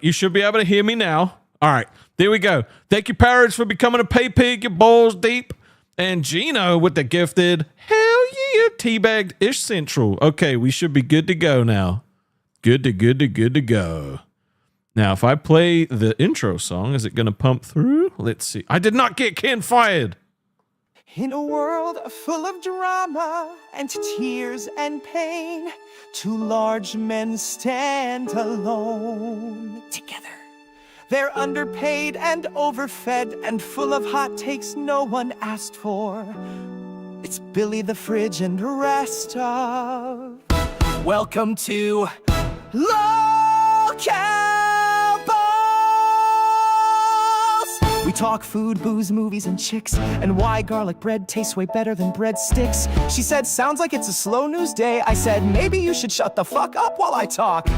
you should be able to hear me now. All right, there we go. Thank you, Parrots, for becoming a pay pig. Your balls deep. And Gino with the gifted, hell yeah, teabagged Ish Central. Okay, we should be good to go now. Good to go. Now, if I play the intro song, is it going to pump through? Let's see. I did not get Ken fired. In a world full of drama and tears and pain, two large men stand alone together. They're underpaid and overfed and full of hot takes no one asked for. It's Billy the Fridge and the rest of. Welcome to LolcowUniverse. We talk food, booze, movies, and chicks, and why garlic bread tastes way better than breadsticks. She said, sounds like it's a slow news day. I said, maybe you should shut the fuck up while I talk.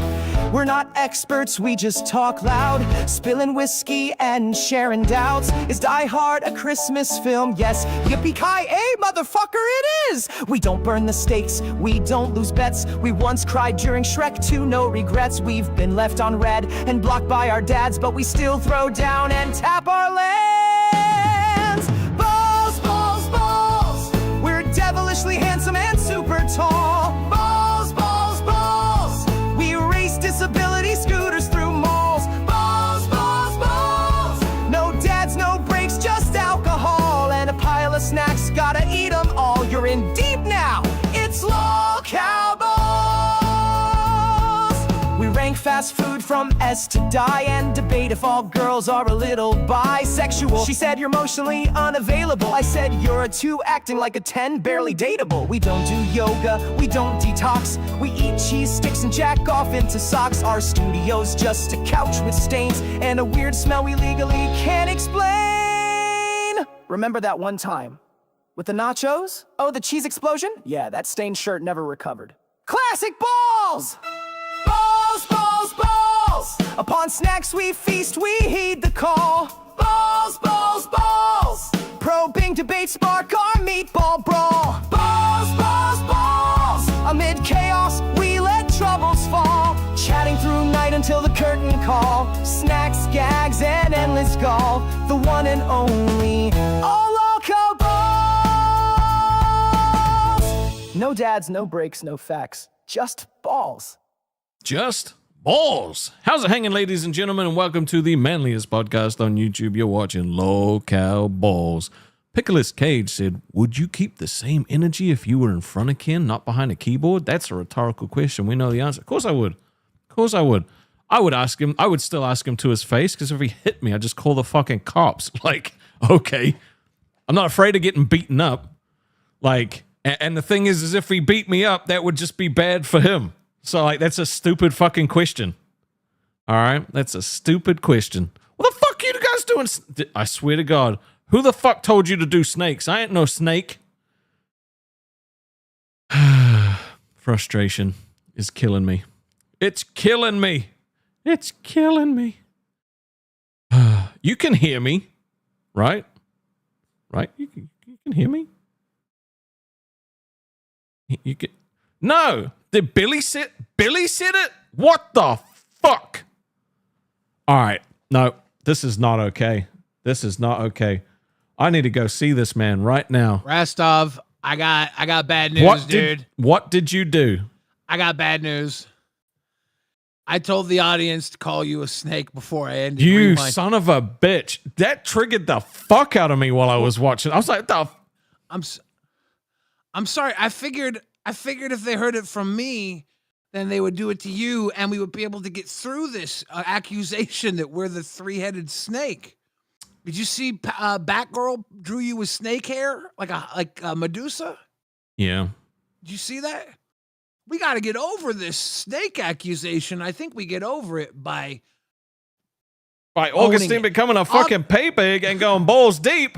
We're not experts, we just talk loud, spilling whiskey and sharing doubts. Is Die Hard a Christmas film? Yes. Yippee-ki-yay, motherfucker, it is! We don't burn the stakes, we don't lose bets. We once cried during Shrek 2, no regrets. We've been left on red and blocked by our dads, but we still throw down and tap our lands. Balls, balls, balls! We're devilishly handsome and super tall. Balls, balls, balls! We race disability scooters through malls. Balls, balls, balls! No dads, no breaks, just alcohol and a pile of snacks. Gotta eat them all. You're in deep now. It's LolcowBalls. We rank fast food from S to die and debate if all girls are a little bisexual. She said you're emotionally unavailable. I said you're a 2 acting like a 10, barely dateable. We don't do yoga, we don't detox. We eat cheese sticks and jack off into socks. Our studio's just a couch with stains and a weird smell we legally can't explain. Remember that one time with the nachos? Oh, the cheese explosion? Yeah, that stained shirt never recovered. Classic balls! Balls, balls, balls! Upon snacks we feast, we heed the call. Balls, balls, balls! Probing debates spark our meatball brawl. Balls, balls, balls! Amid chaos, we let troubles fall. Chatting through night until the curtain call. Snacks, gags, and endless gall. The one and only LolcowBalls! No dads, no breaks, no facts. Just balls. Just balls. How's it hanging, ladies and gentlemen, and welcome to the manliest podcast on YouTube. You're watching LolcowBalls. Pickles Cage said, would you keep the same energy if you were in front of Ken, not behind a keyboard? That's a rhetorical question. We know the answer. Of course I would. Of course I would. I would ask him. I would still ask him to his face, because if he hit me, I'd just call the fucking cops. Like, okay. I'm not afraid of getting beaten up. Like, and the thing is if he beat me up, that would just be bad for him. So, like, that's a stupid fucking question. All right? That's a stupid question. What the fuck are you guys doing? I swear to God. Who the fuck told you to do snakes? I ain't no snake. Frustration is killing me. It's killing me. It's killing me. You can hear me, right? Right? You can hear me? You can... No! Did Billy said it? What the fuck? All right. No, this is not okay. This is not okay. I need to go see this man right now. Rastov, I got bad news, dude. What did you do? I got bad news. I told the audience to call you a snake before I ended. You son of a bitch. That triggered the fuck out of me while I was watching. I was like, I'm sorry. I figured if they heard it from me, then they would do it to you, and we would be able to get through this accusation that we're the three-headed snake. Did you see Batgirl drew you with snake hair like a Medusa? Yeah. Did you see that? We got to get over this snake accusation. I think we get over it by Augustine becoming a fucking pay pig and going balls deep.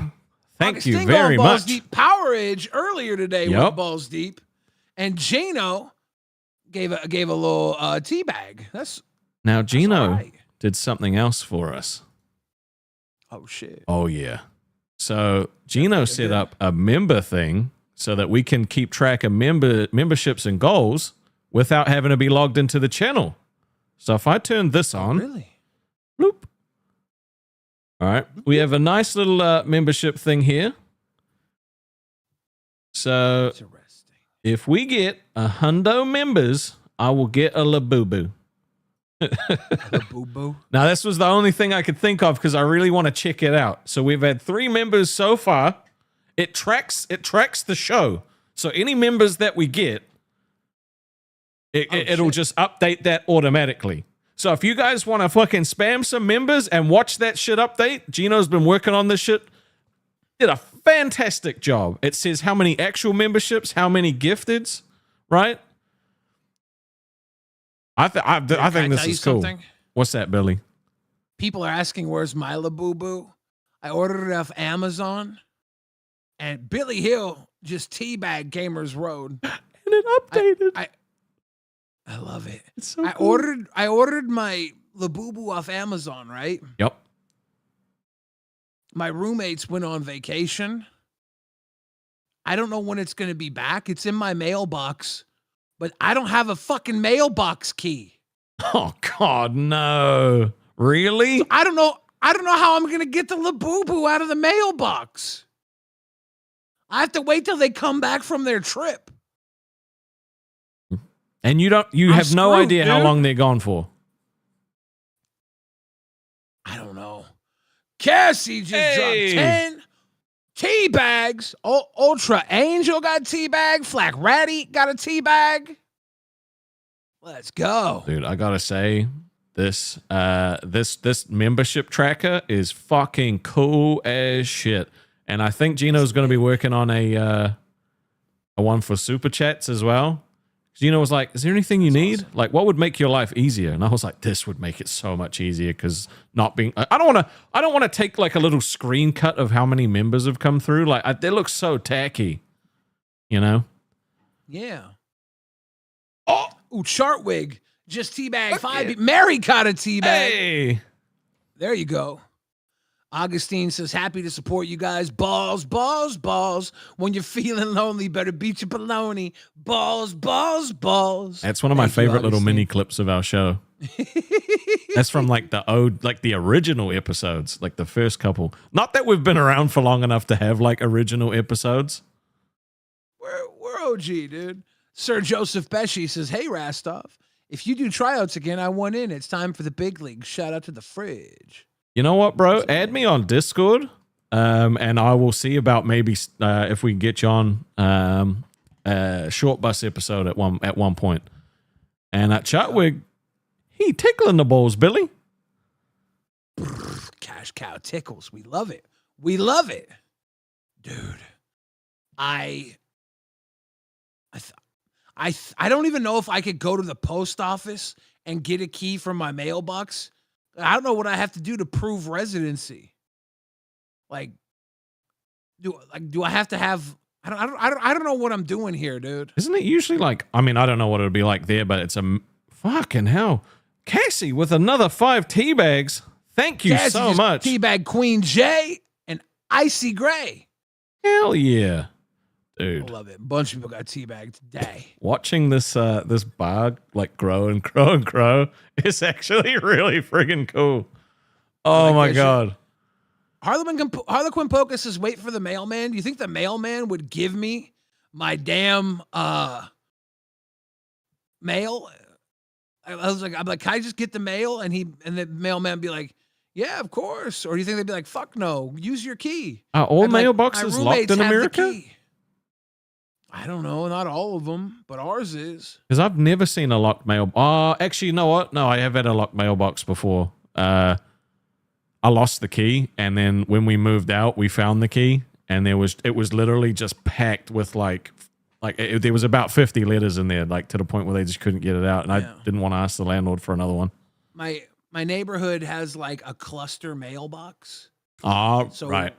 Thank you very much. Balls deep. Power Edge earlier today went balls deep, and Jano gave a little tea bag. Now Gino did something else for us. Oh shit. Oh yeah. So Gino set up a member thing so that we can keep track of memberships and goals without having to be logged into the channel. So if I turn this on, Really? bloop. All right. We have a nice little membership thing here. So Interesting. if we get 100 members, I will get a labubu. Labubu. Now, this was the only thing I could think of because I really want to check it out. So we've had 3 members so far. It tracks the show. So any members that we get, it'll just update that automatically. So if you guys want to fucking spam some members and watch that shit update, Gino's been working on this shit. Did a fantastic job. It says how many actual memberships, how many gifteds, right? I think this is cool. Something? What's that, Billy? People are asking, where's my labubu? I ordered it off Amazon, and Billy Hill just teabagged Gamers Road. And it updated. I love it. It's so I cool. ordered my labubu off Amazon, right? Yep. My roommates went on vacation. I don't know when it's going to be back. It's in my mailbox, but I don't have a fucking mailbox key. Oh God, no! Really? So I don't know how I'm going to get the labubu out of the mailbox. I have to wait till they come back from their trip. And you have no screwed, idea how dude. long they're gone for. I don't know. Cassie just dropped 10 tea bags. Ultra Angel got a tea bag. Flack Ratty got a tea bag. Let's go. Dude, I gotta say, this membership tracker is fucking cool as shit. And I think Gino's gonna be working on a one for super chats as well. Gino was like, is there anything you need? Awesome. Like, what would make your life easier? And I was like, this would make it so much easier because not being, I don't want to take like a little screen cut of how many members have come through. Like, they look so tacky, you know? Yeah. Oh, ooh, Chartwig just teabag 5. Mary got a teabag. Hey, there you go. Augustine says, happy to support you guys. Balls, balls, balls. When you're feeling lonely, better beat your baloney. Balls, balls, balls. That's one of my favorite little mini clips of our show. That's from like the original episodes, like the first couple. Not that we've been around for long enough to have like original episodes. We're OG, dude. Sir Joseph Pesci says, hey, Rastov, if you do tryouts again, I want in. It's time for the big league. Shout out to the fridge. You know what, bro? Add me on Discord, and I will see about maybe if we can get you on a short bus episode at one point. And at Chatwig, he tickling the balls, Billy. Cash cow tickles. We love it. We love it, dude. I don't even know if I could go to the post office and get a key from my mailbox. I don't know what I have to do to prove residency. Like, do I have to have? I don't know what I'm doing here, dude. Isn't it usually like? I mean, I don't know what it would be like there, but it's a fucking hell. Cassie with another 5 tea bags. Thank you so much. Teabag Queen J and Icy Gray. Hell yeah, dude. I love it. A bunch of people got teabagged today. Watching this bar like grow and grow and grow is actually really friggin' cool. Oh my God. Harlequin Poca says, wait for the mailman. Do you think the mailman would give me my damn mail? I'm like, can I just get the mail? And the mailman be like, yeah, of course. Or do you think they'd be like, fuck no, use your key? Are all mailboxes locked in America? I don't know, not all of them, but ours is. Because I've never seen a locked mail. Actually, you know what? No, I have had a locked mailbox before. I lost the key, and then when we moved out, we found the key, and it was literally just packed with there was about 50 letters in there, like to the point where they just couldn't get it out, and I didn't want to ask the landlord for another one. My neighborhood has like a cluster mailbox. So right.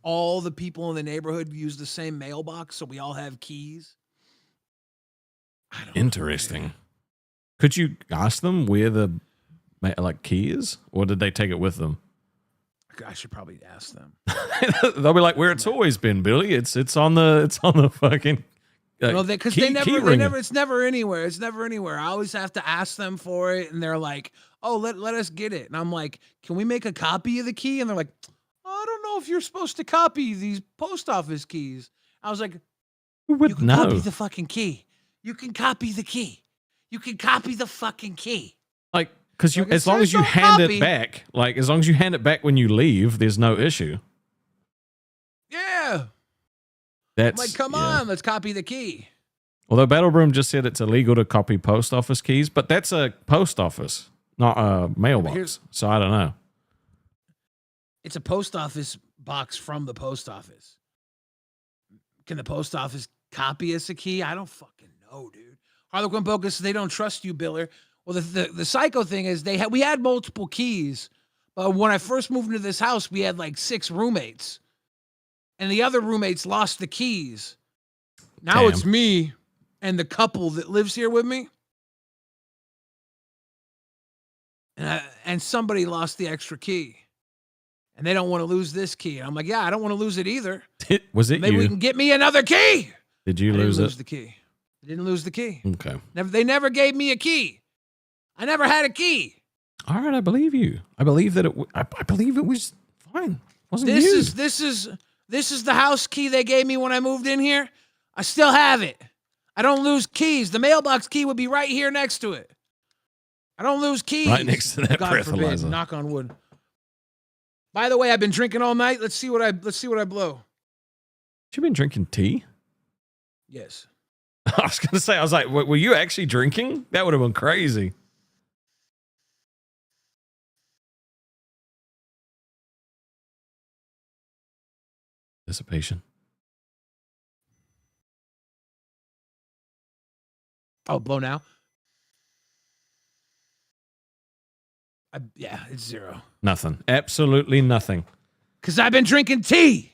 All the people in the neighborhood use the same mailbox, so we all have keys. Interesting. Could you ask them where the key is, or did they take it with them? I should probably ask them. They'll be like, where it's always been, Billy. It's on the fucking No, because key they never, ringing. it's never anywhere. It's never anywhere. I always have to ask them for it, and they're like, "Oh, let us get it." And I'm like, "Can we make a copy of the key?" And they're like, "I don't know if you're supposed to copy these post office keys." I was like, Who "You would can know? copy the fucking key. You can copy the key. You can copy the fucking key." Like, because Like, as long as you don't hand copy. it back, like as long as you hand it back when you leave, there's no issue. Yeah. That's I'm like, come on, let's copy the key. Although Battle Broom just said it's illegal to copy post office keys, but that's a post office, not a mailbox. So I don't know. It's a post office box from the post office. Can the post office copy us a key? I don't fucking know, dude. Harlequin Bogus, they don't trust you, Biller. Well, the psycho thing is we had multiple keys, but when I first moved into this house, we had like 6 roommates, and the other roommates lost the keys. Now Damn. it's me and the couple that lives here with me, and somebody lost the extra key, and they don't want to lose this key. And I'm like, yeah, I don't want to lose it either. Was it Maybe you? we can get me another key. Did you I didn't lose lose it? the key. I didn't lose the key. Okay. They never gave me a key. I never had a key. All right, I believe you. I believe that I believe it was fine. Wasn't This you? is the house key they gave me when I moved in here. I still have it. I don't lose keys. The mailbox key would be right here next to it. I don't lose keys. Right next to that God forbid. breathalyzer. Knock on wood. By the way, I've been drinking all night. Let's see what I blow. You been drinking tea? Yes. I was gonna say. I was like, were you actually drinking? That would have been crazy. Dissipation. Oh, blow now. Yeah, it's 0. Nothing. Absolutely nothing. Because I've been drinking tea.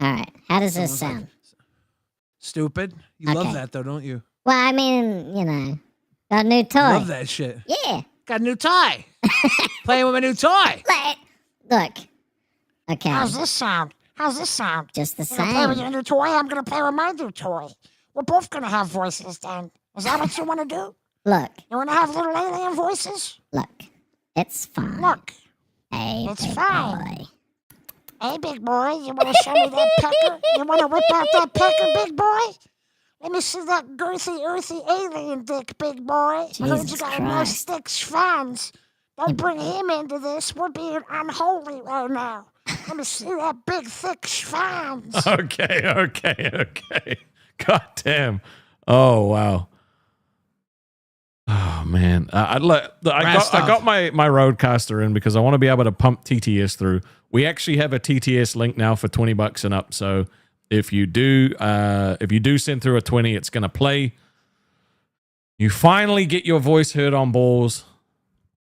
All right. How does this sound? Stupid. You love Okay. that, though, don't you? Well, I mean, got a new toy. Love that shit. Yeah. Got a new toy. Playing with my new toy. Look. Okay. How's this sound? Just the You're gonna play with same. your new toy? I'm gonna play with my new toy. We're both gonna have voices then. Is that what you wanna do? Look. You wanna have little alien voices? Look. It's fine. Look. Hey, It's big fine. boy. Hey, big boy, you wanna show me that pecker? You wanna whip out that pecker, big boy? Let me see that girthy, earthy alien dick, big boy. I heard you Jesus got a nice Christ. thick schwanz. Don't bring him into this. We're being unholy right now. Let me see that big, thick schwanz. Okay. God damn. Oh wow. Oh man. I got my roadcaster in because I want to be able to pump TTS through. We actually have a TTS link now for $20 and up. So if you do send through a 20, it's gonna play. You finally get your voice heard on balls.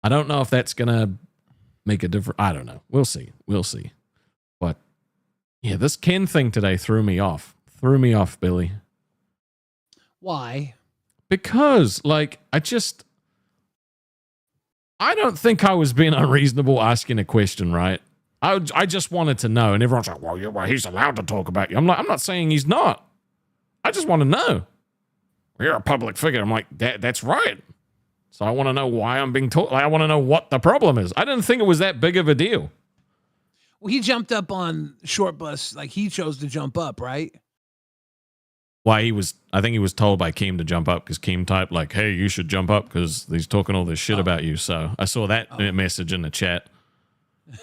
I don't know if that's gonna make a difference. I don't know. We'll see. But yeah, this Ken thing today threw me off, Billy. Why? Because I don't think I was being unreasonable asking a question, right? I just wanted to know, and everyone's like, well, he's allowed to talk about you. I'm not saying he's not. I just want to know. You're a public figure. I'm like, that's right. So I want to know why I'm being told. I want to know what the problem is. I didn't think it was that big of a deal. Well, he jumped up on short bus. Like, he chose to jump up, right? Why I think he was told by Keem to jump up because Keem typed hey, you should jump up because he's talking all this shit about you. So I saw that message in the chat. See,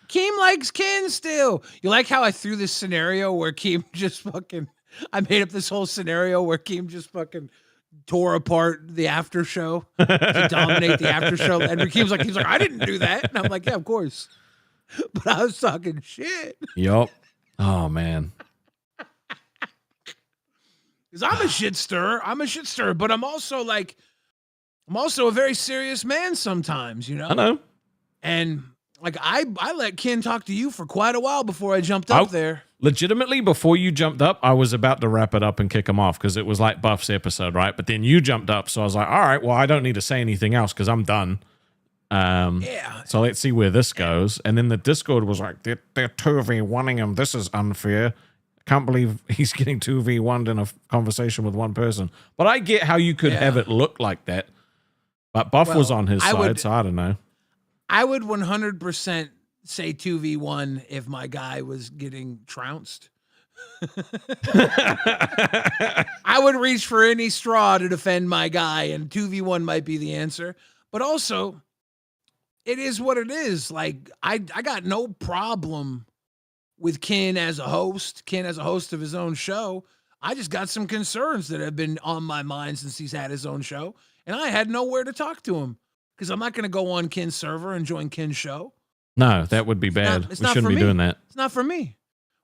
Keem likes Ken still. You like how I threw this scenario where Keem just I made up this whole scenario where Keem just tore apart the after show to dominate the after show. And Keem's like, I didn't do that. And I'm like, yeah, of course. But I was talking shit. Yup. Oh, man. Because I'm a shit stirrer. But I'm also a very serious man sometimes, I know. And I let Ken talk to you for quite a while before I jumped up there. Legitimately, before you jumped up, I was about to wrap it up and kick him off because it was like Buff's episode, right? But then you jumped up, so I was like, all right, well, I don't need to say anything else because I'm done. Yeah. So let's see where this goes. And then the Discord was like, they're 2v1ing him. This is unfair. I can't believe he's getting 2v1'd in a conversation with one person. But I get how you could have it look like that. But Buff was on his side, so I don't know. I would 100% say 2v1 if my guy was getting trounced. I would reach for any straw to defend my guy, and 2v1 might be the answer. But also, it is what it is. Like, I got no problem with Ken as a host of his own show. I just got some concerns that have been on my mind since he's had his own show, and I had nowhere to talk to him because I'm not going to go on Ken's server and join Ken's show. No, that would be bad. We shouldn't be doing that. It's not for me.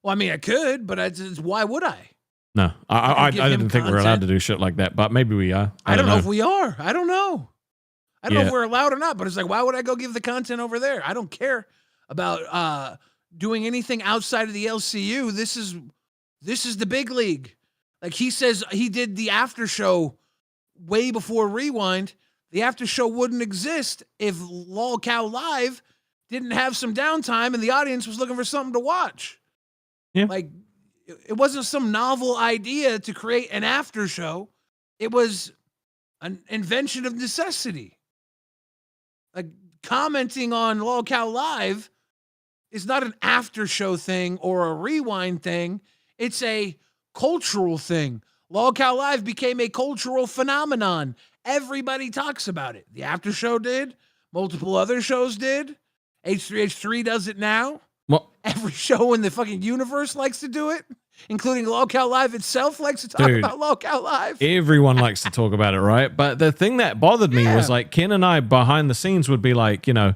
Well, I mean, I could, but why would I? No, I didn't think we were allowed to do shit like that, but maybe we are. I don't know if we are. I don't know. I don't know if we're allowed or not, but it's like, why would I go give the content over there? I don't care about doing anything outside of the LCU. This is the big league. Like he says, he did the after show way before Rewind. The after show wouldn't exist if LolCow Live didn't have some downtime and the audience was looking for something to watch. Yeah. Like it wasn't some novel idea to create an after show. It was an invention of necessity. Like commenting on LolCow Live is not an after show thing or a Rewind thing. It's a cultural thing. LolCow Live became a cultural phenomenon. Everybody talks about it. The after show did. Multiple other shows did. H3H3 does it now. Well, every show in the fucking universe likes to do it, including LolCow Live itself likes to talk about LolCow Live. Everyone likes to talk about it, right? But the thing that bothered me was like Ken and I behind the scenes would be like, you know,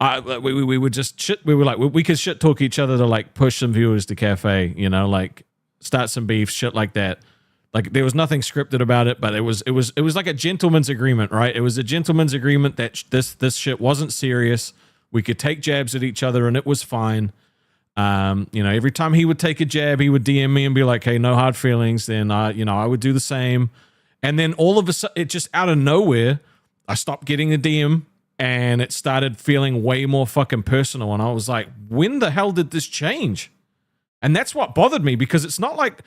we would just shit. We were like, we could shit talk each other to like push some viewers to cafe, you know, like start some beef, shit like that. Like there was nothing scripted about it, but it was like a gentleman's agreement, right? It was a gentleman's agreement that this shit wasn't serious. We could take jabs at each other and it was fine. You know, every time he would take a jab, he would DM me and be like, hey, no hard feelings. Then I would do the same. And then all of a sudden, it just out of nowhere, I stopped getting a DM and it started feeling way more fucking personal. And I was like, when the hell did this change? And that's what bothered me, because it's not like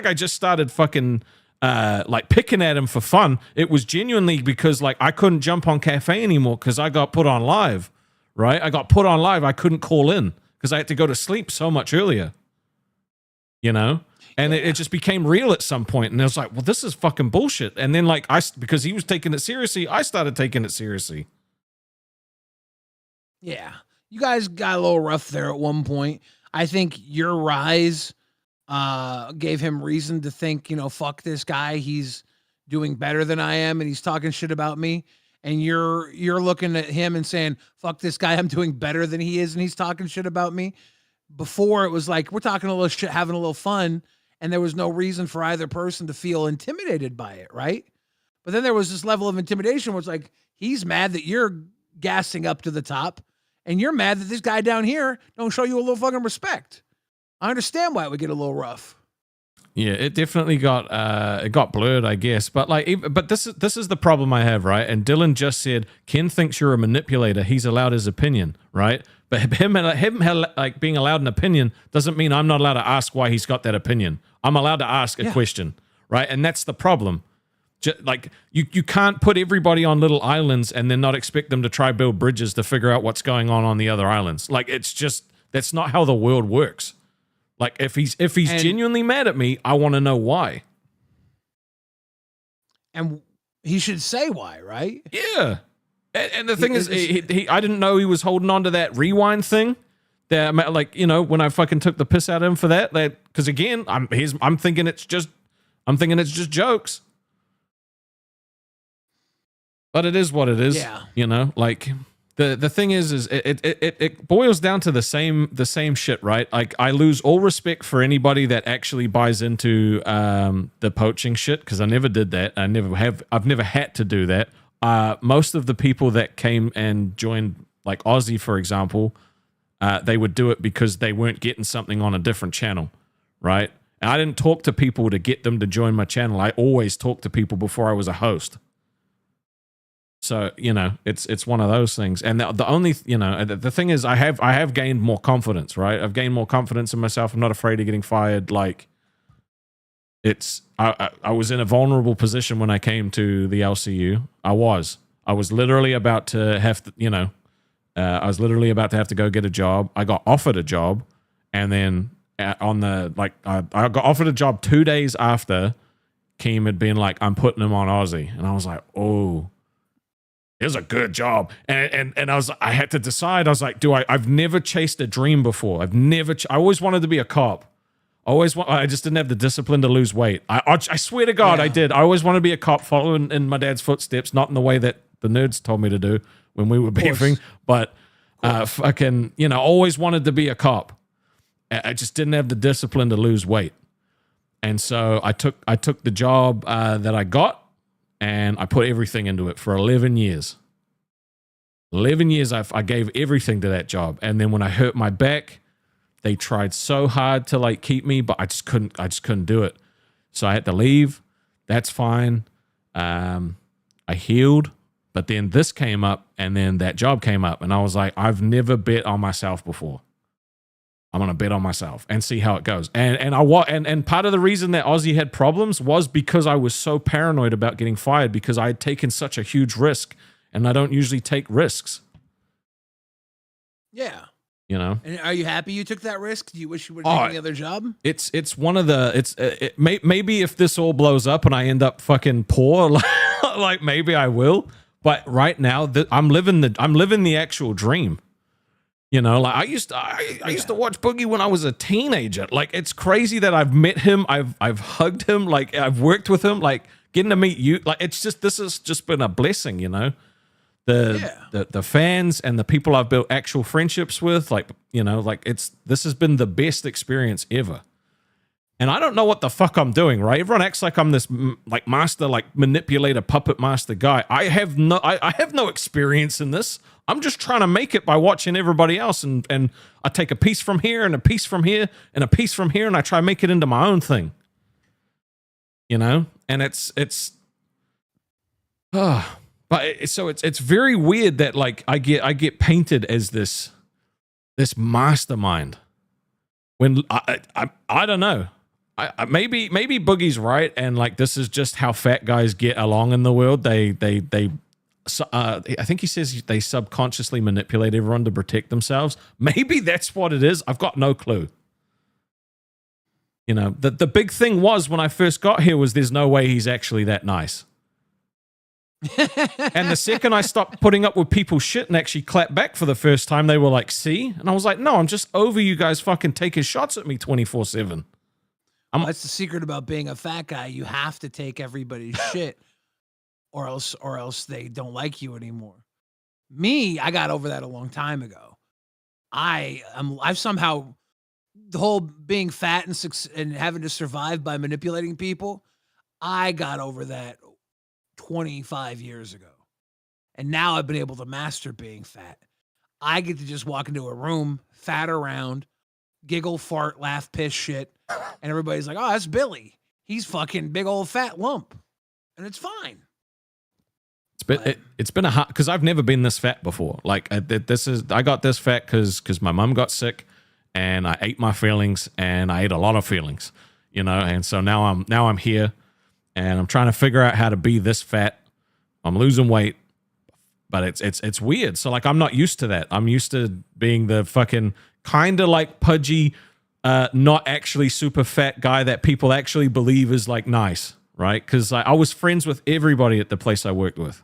I just started fucking like picking at him for fun. It was genuinely because like I couldn't jump on cafe anymore because I got put on live, right? I got put on live. I couldn't call in because I had to go to sleep so much earlier, you know? And it just became real at some point. And I was like, well, this is fucking bullshit. And then like because he was taking it seriously, I started taking it seriously. Yeah. You guys got a little rough there at one point. I think your rise gave him reason to think, you know, fuck this guy. He's doing better than I am and he's talking shit about me. And you're looking at him and saying, fuck this guy, I'm doing better than he is and he's talking shit about me. Before it was like, we're talking a little shit, having a little fun, and there was no reason for either person to feel intimidated by it, right? But then there was this level of intimidation where it's like, he's mad that you're gassing up to the top, and you're mad that this guy down here don't show you a little fucking respect. I understand why it would get a little rough. Yeah, it definitely got blurred, I guess. But like, but this is the problem I have, right? And Dylan just said Ken thinks you're a manipulator. He's allowed his opinion, right? But him like being allowed an opinion doesn't mean I'm not allowed to ask why he's got that opinion. I'm allowed to ask a question, right? And that's the problem. Like you can't put everybody on little islands and then not expect them to try build bridges to figure out what's going on the other islands. Like it's just, that's not how the world works. Like if he's genuinely mad at me, I want to know why. And he should say why, right? Yeah. And the thing is, I didn't know he was holding on to that rewind thing. That, like, you know, when I fucking took the piss out of him for that, because again, I'm thinking it's just jokes. But it is what it is. Yeah. You know, like the thing is it boils down to the same shit, right? Like I lose all respect for anybody that actually buys into the poaching shit, because I never did that. I've never had to do that. Most of the people that came and joined, like Aussie, for example, they would do it because they weren't getting something on a different channel, right? And I didn't talk to people to get them to join my channel. I always talked to people before I was a host. So, it's one of those things. And the only, the thing is I have gained more confidence, right? I've gained more confidence in myself. I'm not afraid of getting fired. Like I was in a vulnerable position when I came to the LCU. I was literally about to have to, I was literally about to have to go get a job. I got offered a job, and then I got offered a job 2 days after Keem had been like, I'm putting him on Aussie. And I was like, oh, it was a good job. And I had to decide. I was like, I've never chased a dream before. I always wanted to be a cop. I just didn't have the discipline to lose weight. I swear to God, I did. I always wanted to be a cop, following in my dad's footsteps, not in the way that the nerds told me to do when we were beefing, but always wanted to be a cop. I just didn't have the discipline to lose weight. And so I took the job that I got, and I put everything into it for 11 years. 11 years I gave everything to that job. And then when I hurt my back, they tried so hard to like keep me, but I just couldn't do it. So I had to leave. That's fine. I healed, but then this came up, and then that job came up, and I was like, I've never bet on myself before. I'm gonna bet on myself and see how it goes. And part of the reason that Aussie had problems was because I was so paranoid about getting fired, because I had taken such a huge risk, and I don't usually take risks. Yeah. And are you happy you took that risk? Do you wish you would have taken the other job? It's one of the maybe if this all blows up and I end up fucking poor, like maybe I will. But right now, I'm living the actual dream. Like I used to watch Boogie when I was a teenager. Like it's crazy that I've met him, I've hugged him, like I've worked with him, like getting to meet you. Like this has just been a blessing, The fans and the people I've built actual friendships with, this has been the best experience ever. And I don't know what the fuck I'm doing, right? Everyone acts like I'm this master, manipulator, puppet master guy. I have no experience in this. I'm just trying to make it by watching everybody else, and I take a piece from here and a piece from here and a piece from here, and I try to make it into my own thing. And it's very weird that I get painted as this mastermind when I don't know. Maybe Boogie's right, and this is just how fat guys get along in the world. I think he says they subconsciously manipulate everyone to protect themselves. Maybe that's what it is. I've got no clue. The big thing was when I first got here was there's no way he's actually that nice. And the second I stopped putting up with people's shit and actually clapped back for the first time, they were like, see? And I was like, no, I'm just over you guys fucking taking shots at me 24/7. That's the secret about being a fat guy. You have to take everybody's shit, or else they don't like you anymore. Me, I got over that a long time ago. I've somehow, the whole being fat and having to survive by manipulating people, I got over that 25 years ago. And now I've been able to master being fat. I get to just walk into a room, fat around, giggle, fart, laugh, piss, shit. And everybody's like, oh, that's Billy. He's fucking big old fat lump. And it's fine. It's been a hard, because I've never been this fat before. I got this fat because my mum got sick, and I ate my feelings, and I ate a lot of feelings, and so now I'm here, and I'm trying to figure out how to be this fat. I'm losing weight, but it's weird. So I'm not used to that. I'm used to being the fucking kind of pudgy, not actually super fat guy that people actually believe is nice, right? Because I was friends with everybody at the place I worked with.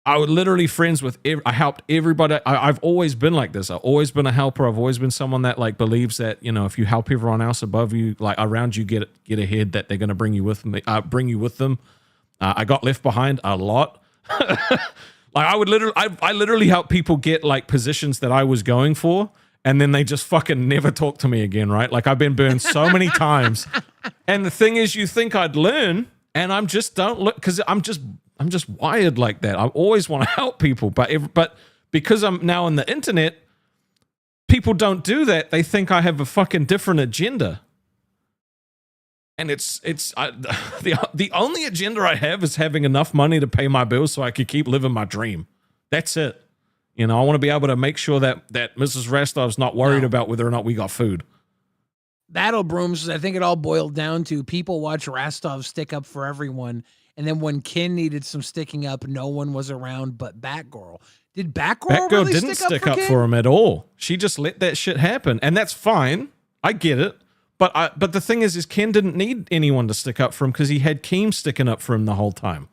I was literally friends with I helped everybody. I've always been like this. I've always been a helper. I've always been someone that believes that, if you help everyone else above you, around you, get ahead, that they're going to bring you with them. I got left behind a lot. I literally help people get positions that I was going for, and then they just fucking never talk to me again, right? I've been burned so many times. And the thing is, you think I'd learn, and I'm just don't look, because I'm just wired like that. I always want to help people, but because I'm now on the internet, people don't do that. They think I have a fucking different agenda. And the only agenda I have is having enough money to pay my bills so I could keep living my dream. That's it. You know, I want to be able to make sure that Mrs. Rastov's not worried about whether or not we got food. Battle Brooms, I think it all boiled down to people watch Rastov stick up for everyone. And then when Kin needed some sticking up, no one was around but Batgirl. Did Batgirl really didn't stick up for him at all. She just let that shit happen. And that's fine. I get it. But the thing is Ken didn't need anyone to stick up for him because he had Keem sticking up for him the whole time.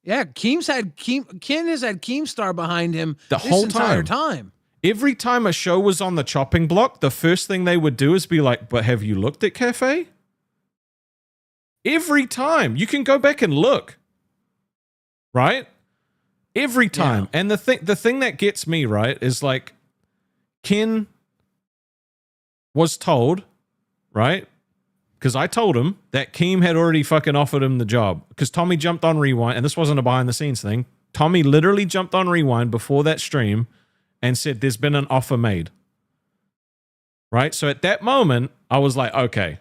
Yeah, Ken has had KEEMSTAR behind him the whole entire time. Every time a show was on the chopping block, the first thing they would do is be like, "But have you looked at Cafe?" Every time. You can go back and look. Right? Every time. Yeah. And the thing that gets me, right, is like Ken was told, right? Because I told him that Keem had already fucking offered him the job. Because Tommy jumped on Rewind, and this wasn't a behind the scenes thing. Tommy literally jumped on Rewind before that stream and said, "There's been an offer made." Right? So at that moment, I was like, okay,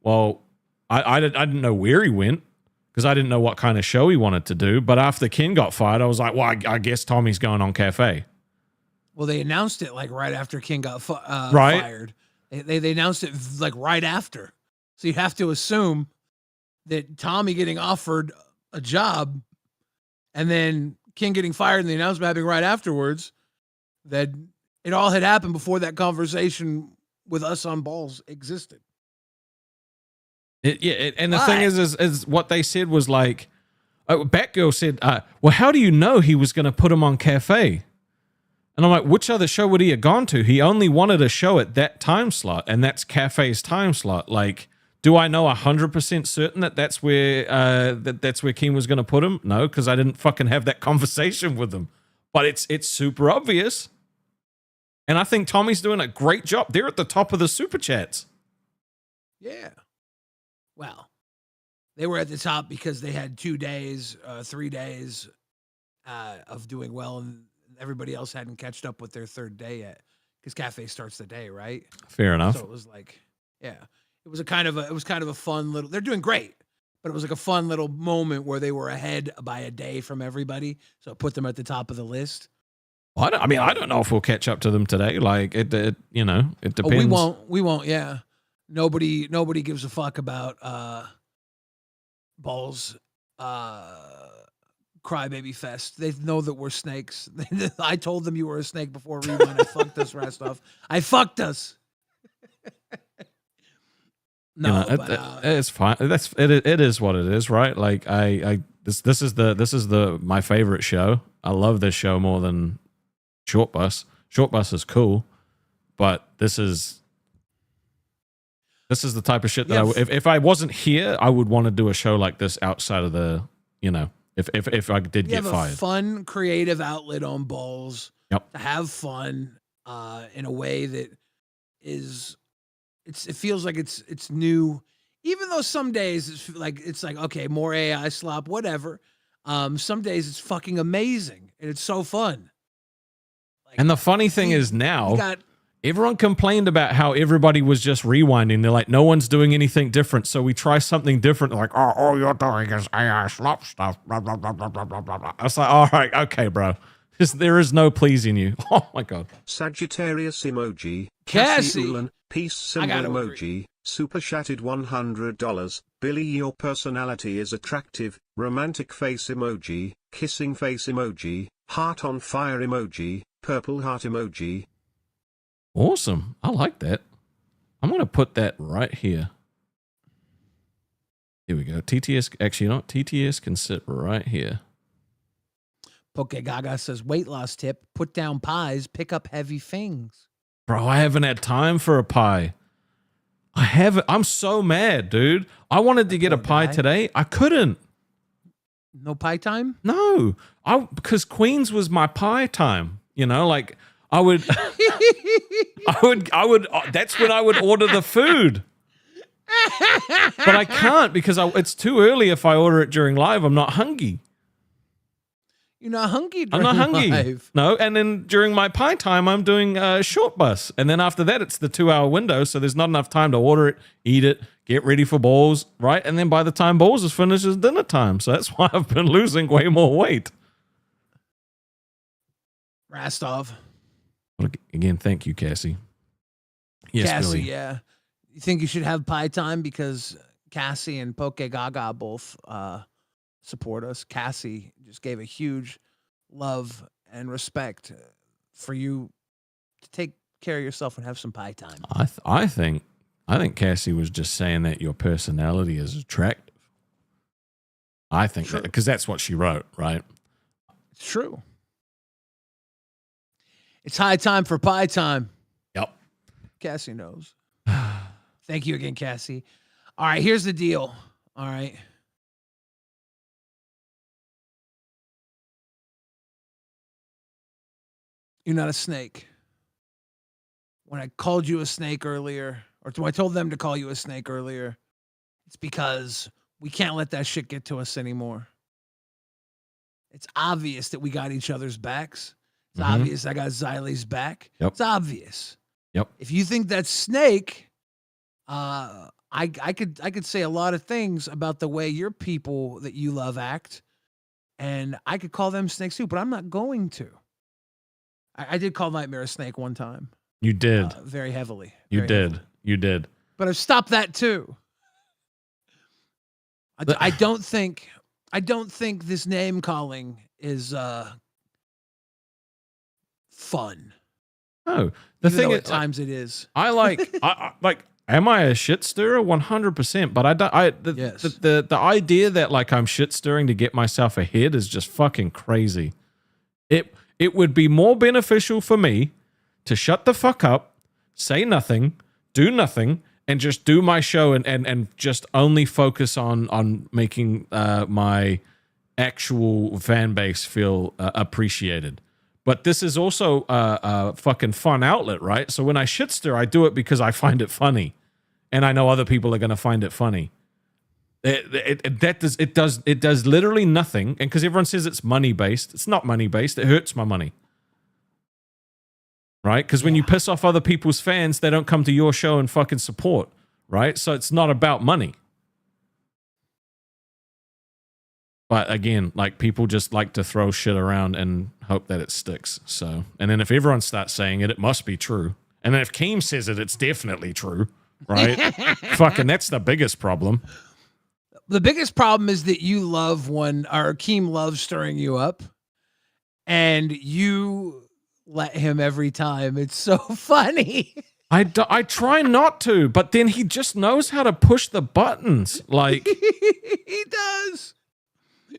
well, I didn't know where he went because I didn't know what kind of show he wanted to do. But after Ken got fired, I was like, well, I guess Tommy's going on Cafe. Well, they announced it like right after Ken got fired. They announced it like right after. So you have to assume that Tommy getting offered a job and then Ken getting fired and the announcement happening right afterwards, that it all had happened before that conversation with us on Balls existed. And the thing is what they said was like, Batgirl said, well, how do you know he was going to put him on Cafe? And I'm like, which other show would he have gone to? He only wanted a show at that time slot, and that's Cafe's time slot. Like, do I know 100% certain that that's where Keem was going to put him? No, because I didn't fucking have that conversation with him. But it's super obvious. And I think Tommy's doing a great job. They're at the top of the super chats. Yeah. Well, they were at the top because they had 2 days, 3 days of doing well, and everybody else hadn't catched up with their third day yet because Cafe starts the day, right? Fair enough. So it was like, yeah, it was kind of a fun little. They're doing great, but it was like a fun little moment where they were ahead by a day from everybody, so it put them at the top of the list. Well, I don't know if we'll catch up to them today. Like it depends. Oh, we won't. Yeah, nobody gives a fuck about Balls. Crybaby Fest. They know that we're snakes. I told them you were a snake before Rewind. I fucked us, Rastov. I fucked us. No, it's fine. It is what it is, right? Like this is my favorite show. I love this show more than Short Bus. Short Bus is cool, but this is the type of shit that if I wasn't here, I would want to do a show like this outside of the, if I did get fired. Have a fun, creative outlet on Balls. Yep. To have fun in a way that is, it feels like it's new. Even though some days it's like okay, more AI slop, whatever. Some days it's fucking amazing and it's so fun. Like, and the funny thing is now, everyone complained about how everybody was just rewinding. They're like, no one's doing anything different, so we try something different. They're like, oh, all you're doing is AI slop stuff. Blah, blah, blah, blah, blah, blah, blah. I was like, all right, okay, bro. There is no pleasing you. Oh, my God. Sagittarius emoji. Cassie. Ulan, peace symbol emoji. Super chatted $100. Billy, your personality is attractive. Romantic face emoji. Kissing face emoji. Heart on fire emoji. Purple heart emoji. Awesome. I like that. I'm going to put that right here. Here we go. TTS, actually, TTS can sit right here. Poke Gaga says, weight loss tip, put down pies, pick up heavy things. Bro, I haven't had time for a pie. I haven't. I'm so mad, dude. I wanted to get a pie today. I couldn't. No pie time? No. Because Queens was my pie time. Like I would, that's when I would order the food. But I can't because it's too early if I order it during live. I'm not hungry. You're not hungry I'm during not hungry. live. No, and then during my pie time, I'm doing short bus. And then after that, it's the 2-hour window. So there's not enough time to order it, eat it, get ready for balls, right? And then by the time balls is finished, it's dinner time. So that's why I've been losing way more weight. Rastov. Well, again, thank you, Cassie. Yes, Cassie, Billy. yeah. You think you should have pie time because Cassie and Poke Gaga both support us. Cassie just gave a huge love and respect for you to take care of yourself and have some pie time. I think Cassie was just saying that your personality is attractive. I think that because that's what she wrote, right? It's true. It's high time for pie time. Yep. Cassie knows. Thank you again, Cassie. All right, here's the deal. All right. You're not a snake. When I called you a snake earlier, or when I told them to call you a snake earlier, it's because we can't let that shit get to us anymore. It's obvious that we got each other's backs. It's obvious I got Xylie's back. Yep. It's obvious. Yep. If you think that's snake, I could say a lot of things about the way your people that you love act, and I could call them snakes too, but I'm not going to. I did call Nightmare a snake one time. You did. Very heavily. You Very did. heavily. You did. But I've stopped that too. I don't think this name calling is fun. No, the Even thing though is, at times it is. I like. Am I a shit stirrer? 100%. But I don't. Yes. The idea that like I'm shit stirring to get myself ahead is just fucking crazy. It would be more beneficial for me to shut the fuck up, say nothing, do nothing, and just do my show and just only focus on making my actual fan base feel appreciated. But this is also a fucking fun outlet, right? So when I shit stir, I do it because I find it funny, and I know other people are going to find it funny. It does literally nothing, and because everyone says it's money based, it's not money based. It hurts my money, right? Because when you piss off other people's fans, they don't come to your show and fucking support, right? So it's not about money. But again, like people just like to throw shit around and hope that it sticks. So, and then if everyone starts saying it, it must be true. And then if Keem says it, it's definitely true, right? Fucking, that's the biggest problem. The biggest problem is that you love Keem loves stirring you up, and you let him every time. It's so funny. I try not to, but then he just knows how to push the buttons. Like He does.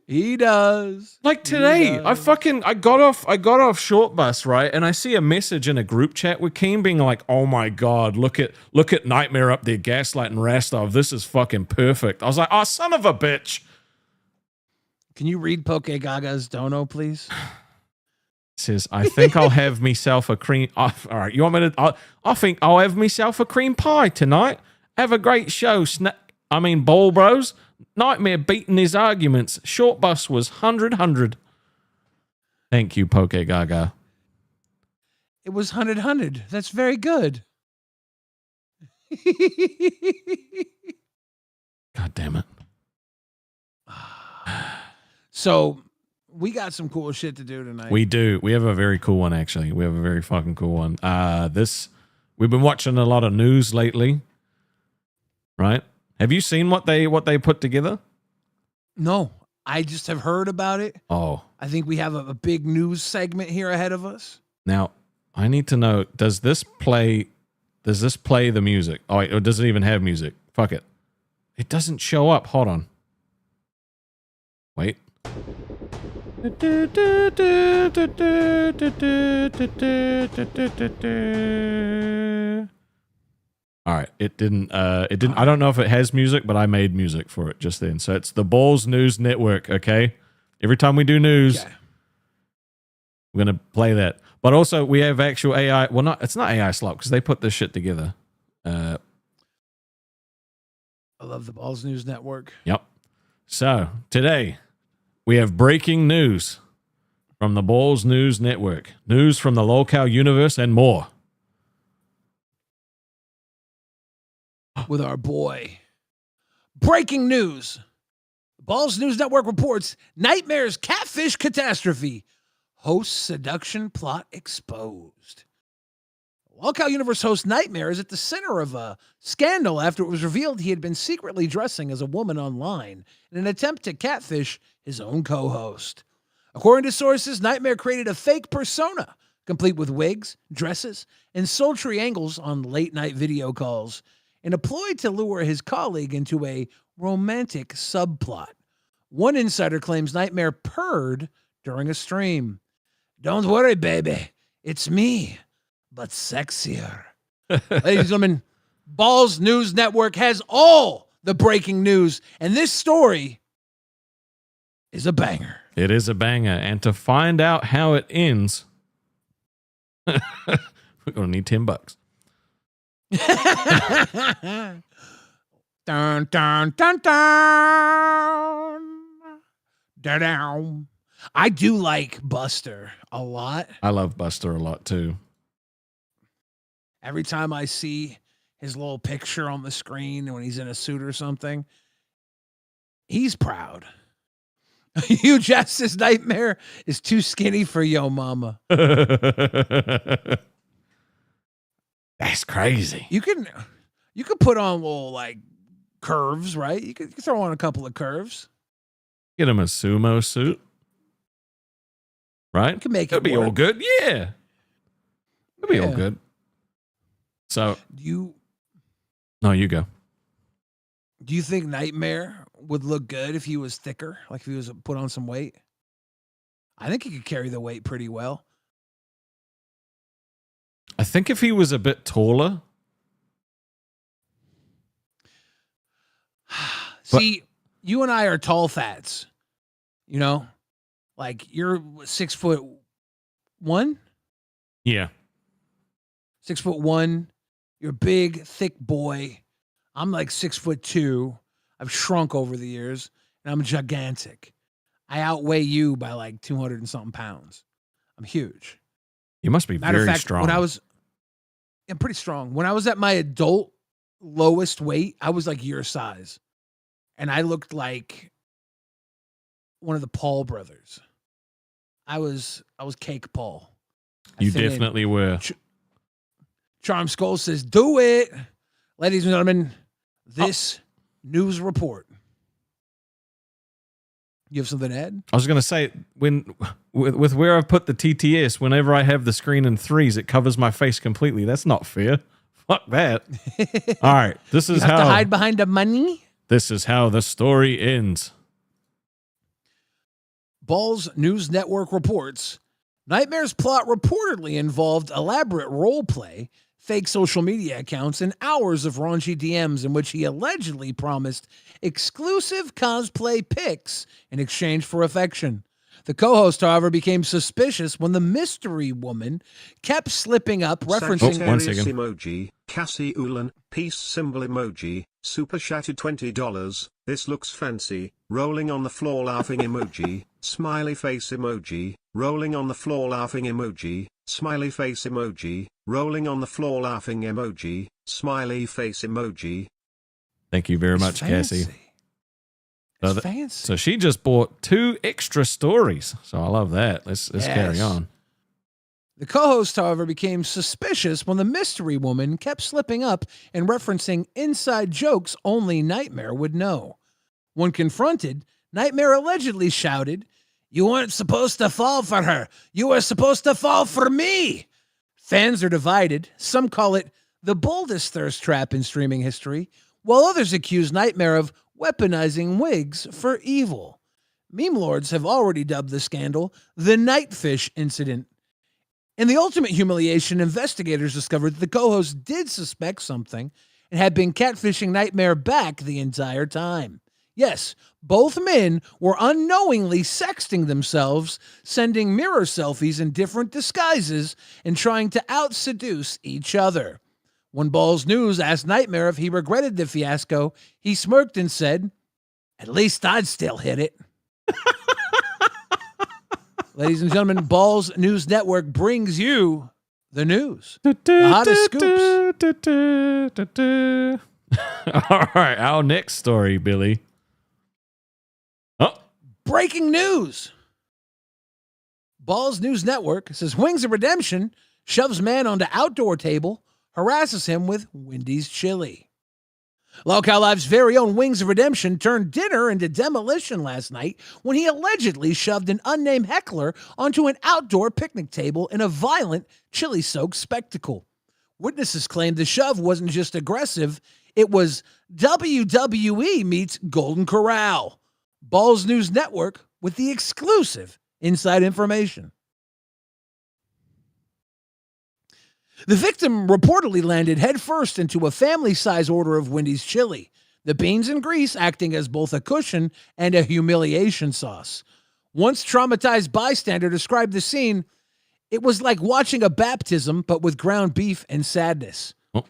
He does. Like today, I got off short bus, right? And I see a message in a group chat with Keem being like, "Oh my god, look at Nightmare up there gaslighting Rastov. This is fucking perfect." I was like, "Oh, son of a bitch." Can you read Poke Gaga's dono, please? It says, "I think I'll have myself a cream." All right, you want me to? I think I'll have myself a cream pie tonight. Have a great show, Ball Bros. Nightmare beating his arguments. Short bus was 100. Thank you, Poke Gaga. It was 100. That's very good. God damn it. So we got some cool shit to do tonight. We do. We have a very cool one, actually. We have a very fucking cool one. We've been watching a lot of news lately, right? Have you seen what they put together? No, I just have heard about it. Oh. I think we have a big news segment here ahead of us. Now, I need to know, does this play the music? Oh, wait, or does it even have music? Fuck it. It doesn't show up. Hold on. Wait. All right, it didn't. I don't know if it has music, but I made music for it just then. So it's the Balls News Network. Okay, every time we do news, we're gonna play that. But also, we have actual AI. Well, it's not AI slop because they put this shit together. I love the Balls News Network. Yep. So today we have breaking news. from the Balls News Network. News from the LolcowUniverse and more. With our boy. Breaking news. Balls News Network reports Nightmare's catfish catastrophe. Host seduction plot exposed. LolcowUniverse host Nightmare is at the center of a scandal after it was revealed he had been secretly dressing as a woman online in an attempt to catfish his own co-host. According to sources, Nightmare created a fake persona, complete with wigs, dresses, and sultry angles on late-night video calls, and a ploy to lure his colleague into a romantic subplot. One insider claims Nightmare purred during a stream. "Don't worry, baby. It's me, but sexier." Ladies and gentlemen, Balls News Network has all the breaking news, and this story is a banger. It is a banger. And to find out how it ends, we're going to need $10. Dun, dun, dun, dun. Da-down. I do like Buster a lot. I love Buster a lot too. Every time I see his little picture on the screen when he's in a suit or something, he's proud. You Justice Nightmare is too skinny for yo mama. That's crazy. You can put on little like curves, right? You could throw on a couple of curves. Get him a sumo suit. Right? You can make It'll it be work. all good. Yeah. It'll be all good. So No, you go. Do you think Nightmare would look good if he was thicker? Like if he was put on some weight? I think he could carry the weight pretty well. I think if he was a bit taller. See, you and I are tall fats. You know? Like you're 6'1"? Yeah. 6'1". You're a big, thick boy. I'm like 6'2". I've shrunk over the years, and I'm gigantic. I outweigh you by like 200 and something pounds. I'm huge. You must be Matter of very fact, strong. I'm pretty strong. When I was at my adult lowest weight, I was like your size. And I looked like one of the Paul brothers. I was Cake Paul. You definitely were. Charm Skull says, "Do it." Ladies and gentlemen, this news report. You have something to add? I was going to say, with where I've put the TTS, whenever I have the screen in threes, it covers my face completely. That's not fair. Fuck that. All right. This is you have how to hide behind the money. This is how the story ends. Balls News Network reports Nightmare's plot reportedly involved elaborate role play, fake social media accounts, and hours of raunchy DMs in which he allegedly promised exclusive cosplay pics in exchange for affection. The co-host, however, became suspicious when the mystery woman kept slipping up, referencing... one second. Emoji, Cassie Ulan, peace symbol emoji, super chatted $20, this looks fancy, rolling on the floor laughing emoji, smiley face emoji, rolling on the floor laughing emoji, smiley face emoji, rolling on the floor laughing emoji, smiley face emoji. Thank you very much, fancy. Cassie. It's fancy. So she just bought 2 extra stories. So I love that. Let's carry on. The co-host, however, became suspicious when the mystery woman kept slipping up and referencing inside jokes only Nightmare would know. When confronted, Nightmare allegedly shouted, "You weren't supposed to fall for her. You were supposed to fall for me." Fans are divided. Some call it the boldest thirst trap in streaming history, while others accuse Nightmare of weaponizing wigs for evil. Meme lords have already dubbed the scandal the Nightfish incident. In the ultimate humiliation, investigators discovered that the co-host did suspect something and had been catfishing Nightmare back the entire time. Yes, both men were unknowingly sexting themselves, sending mirror selfies in different disguises, and trying to out-seduce each other. When Balls News asked Nightmare if he regretted the fiasco, he smirked and said, "At least I'd still hit it." Ladies and gentlemen, Balls News Network brings you the news. The hottest scoops. All right, our next story, Billy. Oh, Breaking news. Balls News Network says Wings of Redemption shoves man onto outdoor table, harasses him with Wendy's chili. Local Live's very own Wings of Redemption turned dinner into demolition last night when he allegedly shoved an unnamed heckler onto an outdoor picnic table in a violent, chili-soaked spectacle. Witnesses claimed the shove wasn't just aggressive, it was WWE meets Golden Corral. Balls News Network with the exclusive inside information. The victim reportedly landed headfirst into a family-size order of Wendy's chili, the beans and grease acting as both a cushion and a humiliation sauce. Once traumatized bystander described the scene, it was like watching a baptism, but with ground beef and sadness. oh.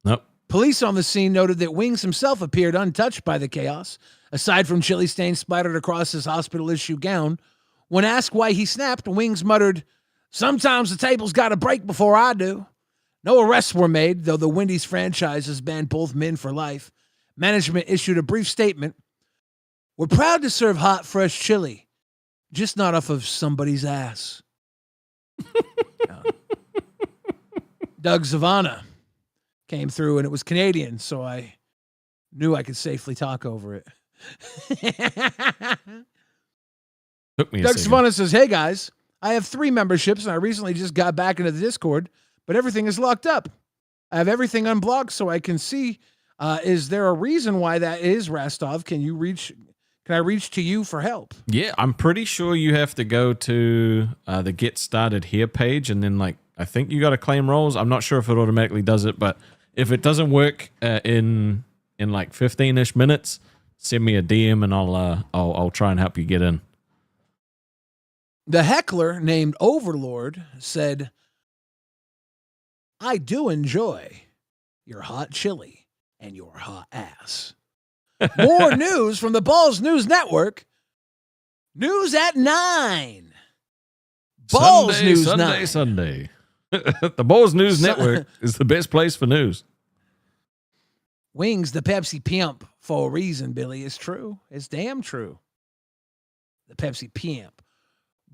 Nope. Police on the scene noted that Wings himself appeared untouched by the chaos, aside from chili stains splattered across his hospital-issue gown. When asked why he snapped, Wings muttered, "Sometimes the table's got to break before I do." No arrests were made, though the Wendy's franchise has banned both men for life. Management issued a brief statement. "We're proud to serve hot, fresh chili, just not off of somebody's ass." Doug Zavana came through, and it was Canadian, so I knew I could safely talk over it. Took me a Doug second. Savannah says, "Hey guys, I have 3 memberships and I recently just got back into the Discord, but everything is locked up. I have everything unblocked so I can see. Is there a reason why that is, Rastov? Can I reach to you for help?" Yeah, I'm pretty sure you have to go to the Get Started Here page, and then I think you got to claim roles. I'm not sure if it automatically does it, but if it doesn't work in like 15-ish minutes, send me a DM and I'll try and help you get in. The heckler named Overlord said, "I do enjoy your hot chili and your hot ass." More news from the Balls News Network. News at 9. Balls Sunday, News Sunday, 9. Sunday. The Balls News Network is the best place for news. Wings, the Pepsi pimp, for a reason, Billy. It's true. It's damn true. The Pepsi pimp.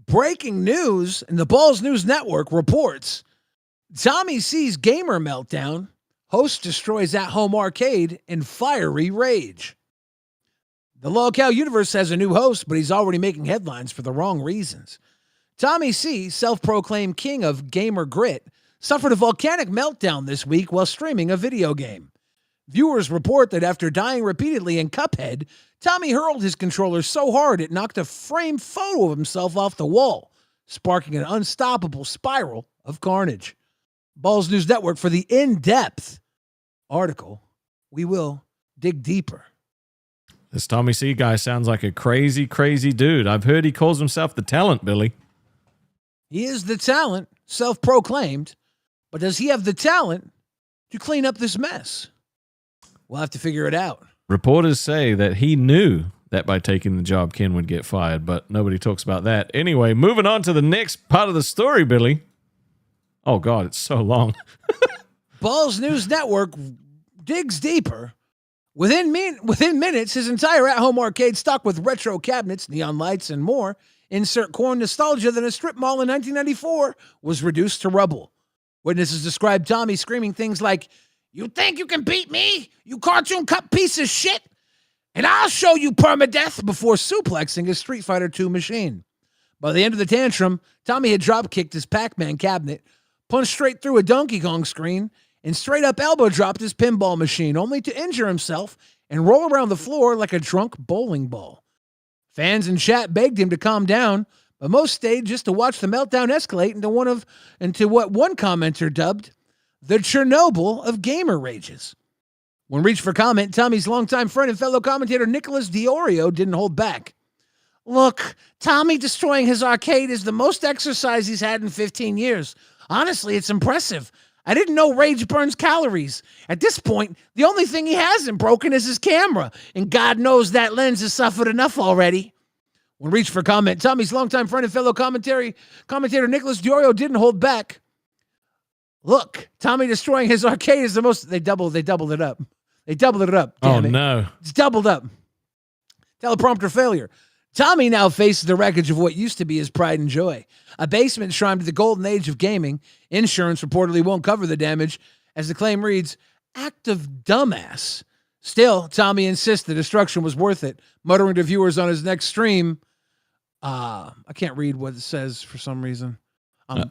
Breaking news, and the Balls News Network reports Tommy C's gamer meltdown. Host destroys at-home arcade in fiery rage. The LolcowUniverse has a new host, but he's already making headlines for the wrong reasons. Tommy C, self-proclaimed king of gamer grit, suffered a volcanic meltdown this week while streaming a video game. Viewers report that after dying repeatedly in Cuphead, Tommy hurled his controller so hard it knocked a framed photo of himself off the wall, sparking an unstoppable spiral of carnage. Balls News Network for the in-depth article. We will dig deeper. This Tommy C guy sounds like a crazy, crazy dude. I've heard he calls himself the talent, Billy. He is the talent, self-proclaimed, but does he have the talent to clean up this mess? We'll have to figure it out. Reporters say that he knew that by taking the job, Ken would get fired, but nobody talks about that. Anyway, moving on to the next part of the story, Billy. Oh, God, it's so long. Balls News Network digs deeper. Within minutes, his entire at-home arcade stocked with retro cabinets, neon lights, and more, insert corn nostalgia than a strip mall in 1994, was reduced to rubble. Witnesses described Tommy screaming things like, "You think you can beat me, you cartoon cut piece of shit? And I'll show you permadeath," before suplexing his Street Fighter II machine. By the end of the tantrum, Tommy had drop-kicked his Pac-Man cabinet, punched straight through a Donkey Kong screen, and straight up elbow dropped his pinball machine, only to injure himself and roll around the floor like a drunk bowling ball. Fans in chat begged him to calm down, but most stayed just to watch the meltdown escalate into what one commenter dubbed the Chernobyl of gamer rages. When reached for comment, Tommy's longtime friend and fellow commentator Nicholas Diorio didn't hold back. "Look, Tommy destroying his arcade is the most exercise he's had in 15 years. Honestly, it's impressive. I didn't know rage burns calories. At this point, the only thing he hasn't broken is his camera, and God knows that lens has suffered enough already." When reached for comment, Tommy's longtime friend and fellow commentator Nicholas Diorio didn't hold back. Look, Tommy destroying his arcade is the most. They doubled it up. They doubled it up. Damn it. No. It's doubled up. Teleprompter failure. Tommy now faces the wreckage of what used to be his pride and joy. A basement shrine to the golden age of gaming. Insurance reportedly won't cover the damage. As the claim reads, act of dumbass. Still, Tommy insists the destruction was worth it, muttering to viewers on his next stream. I can't read what it says for some reason.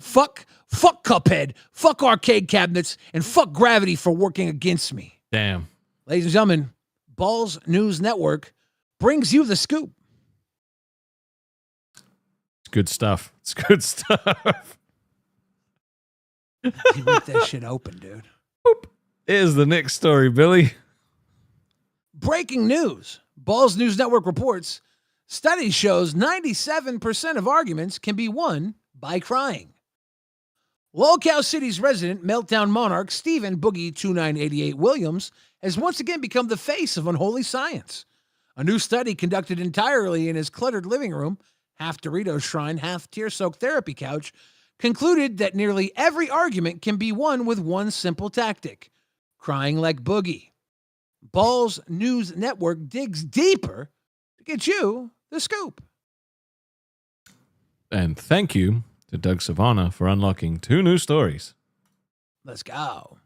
Fuck Cuphead, fuck arcade cabinets, and fuck gravity for working against me. Damn. Ladies and gentlemen, Balls News Network brings you the scoop. It's good stuff. It's good stuff. You rip that shit open, dude. Boop. Here's the next story, Billy. Breaking news. Balls News Network reports study shows 97% of arguments can be won by crying. Lolcow City's resident meltdown monarch Stephen Boogie 2988 Williams has once again become the face of unholy science. A new study conducted entirely in his cluttered living room, half Dorito shrine, half tear-soaked therapy couch, concluded that nearly every argument can be won with one simple tactic: crying like Boogie. Balls News Network digs deeper to get you the scoop. And thank you to Doug Savannah for unlocking 2 new stories. Let's go.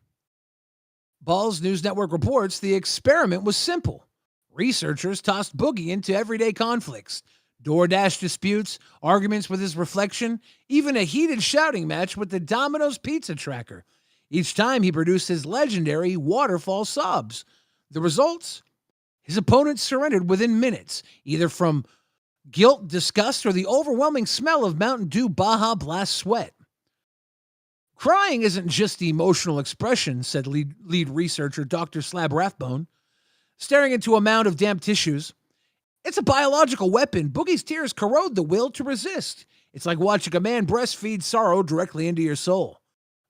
Balls News Network reports the experiment was simple. Researchers tossed Boogie into everyday conflicts, DoorDash disputes, arguments with his reflection, even a heated shouting match with the Domino's pizza tracker. Each time he produced his legendary waterfall sobs. The results? His opponents surrendered within minutes, either from guilt, disgust, or the overwhelming smell of Mountain Dew Baja Blast sweat. Crying isn't just emotional expression, said lead researcher Dr. Slab Rathbone. Staring into a mound of damp tissues, it's a biological weapon. Boogie's tears corrode the will to resist. It's like watching a man breastfeed sorrow directly into your soul.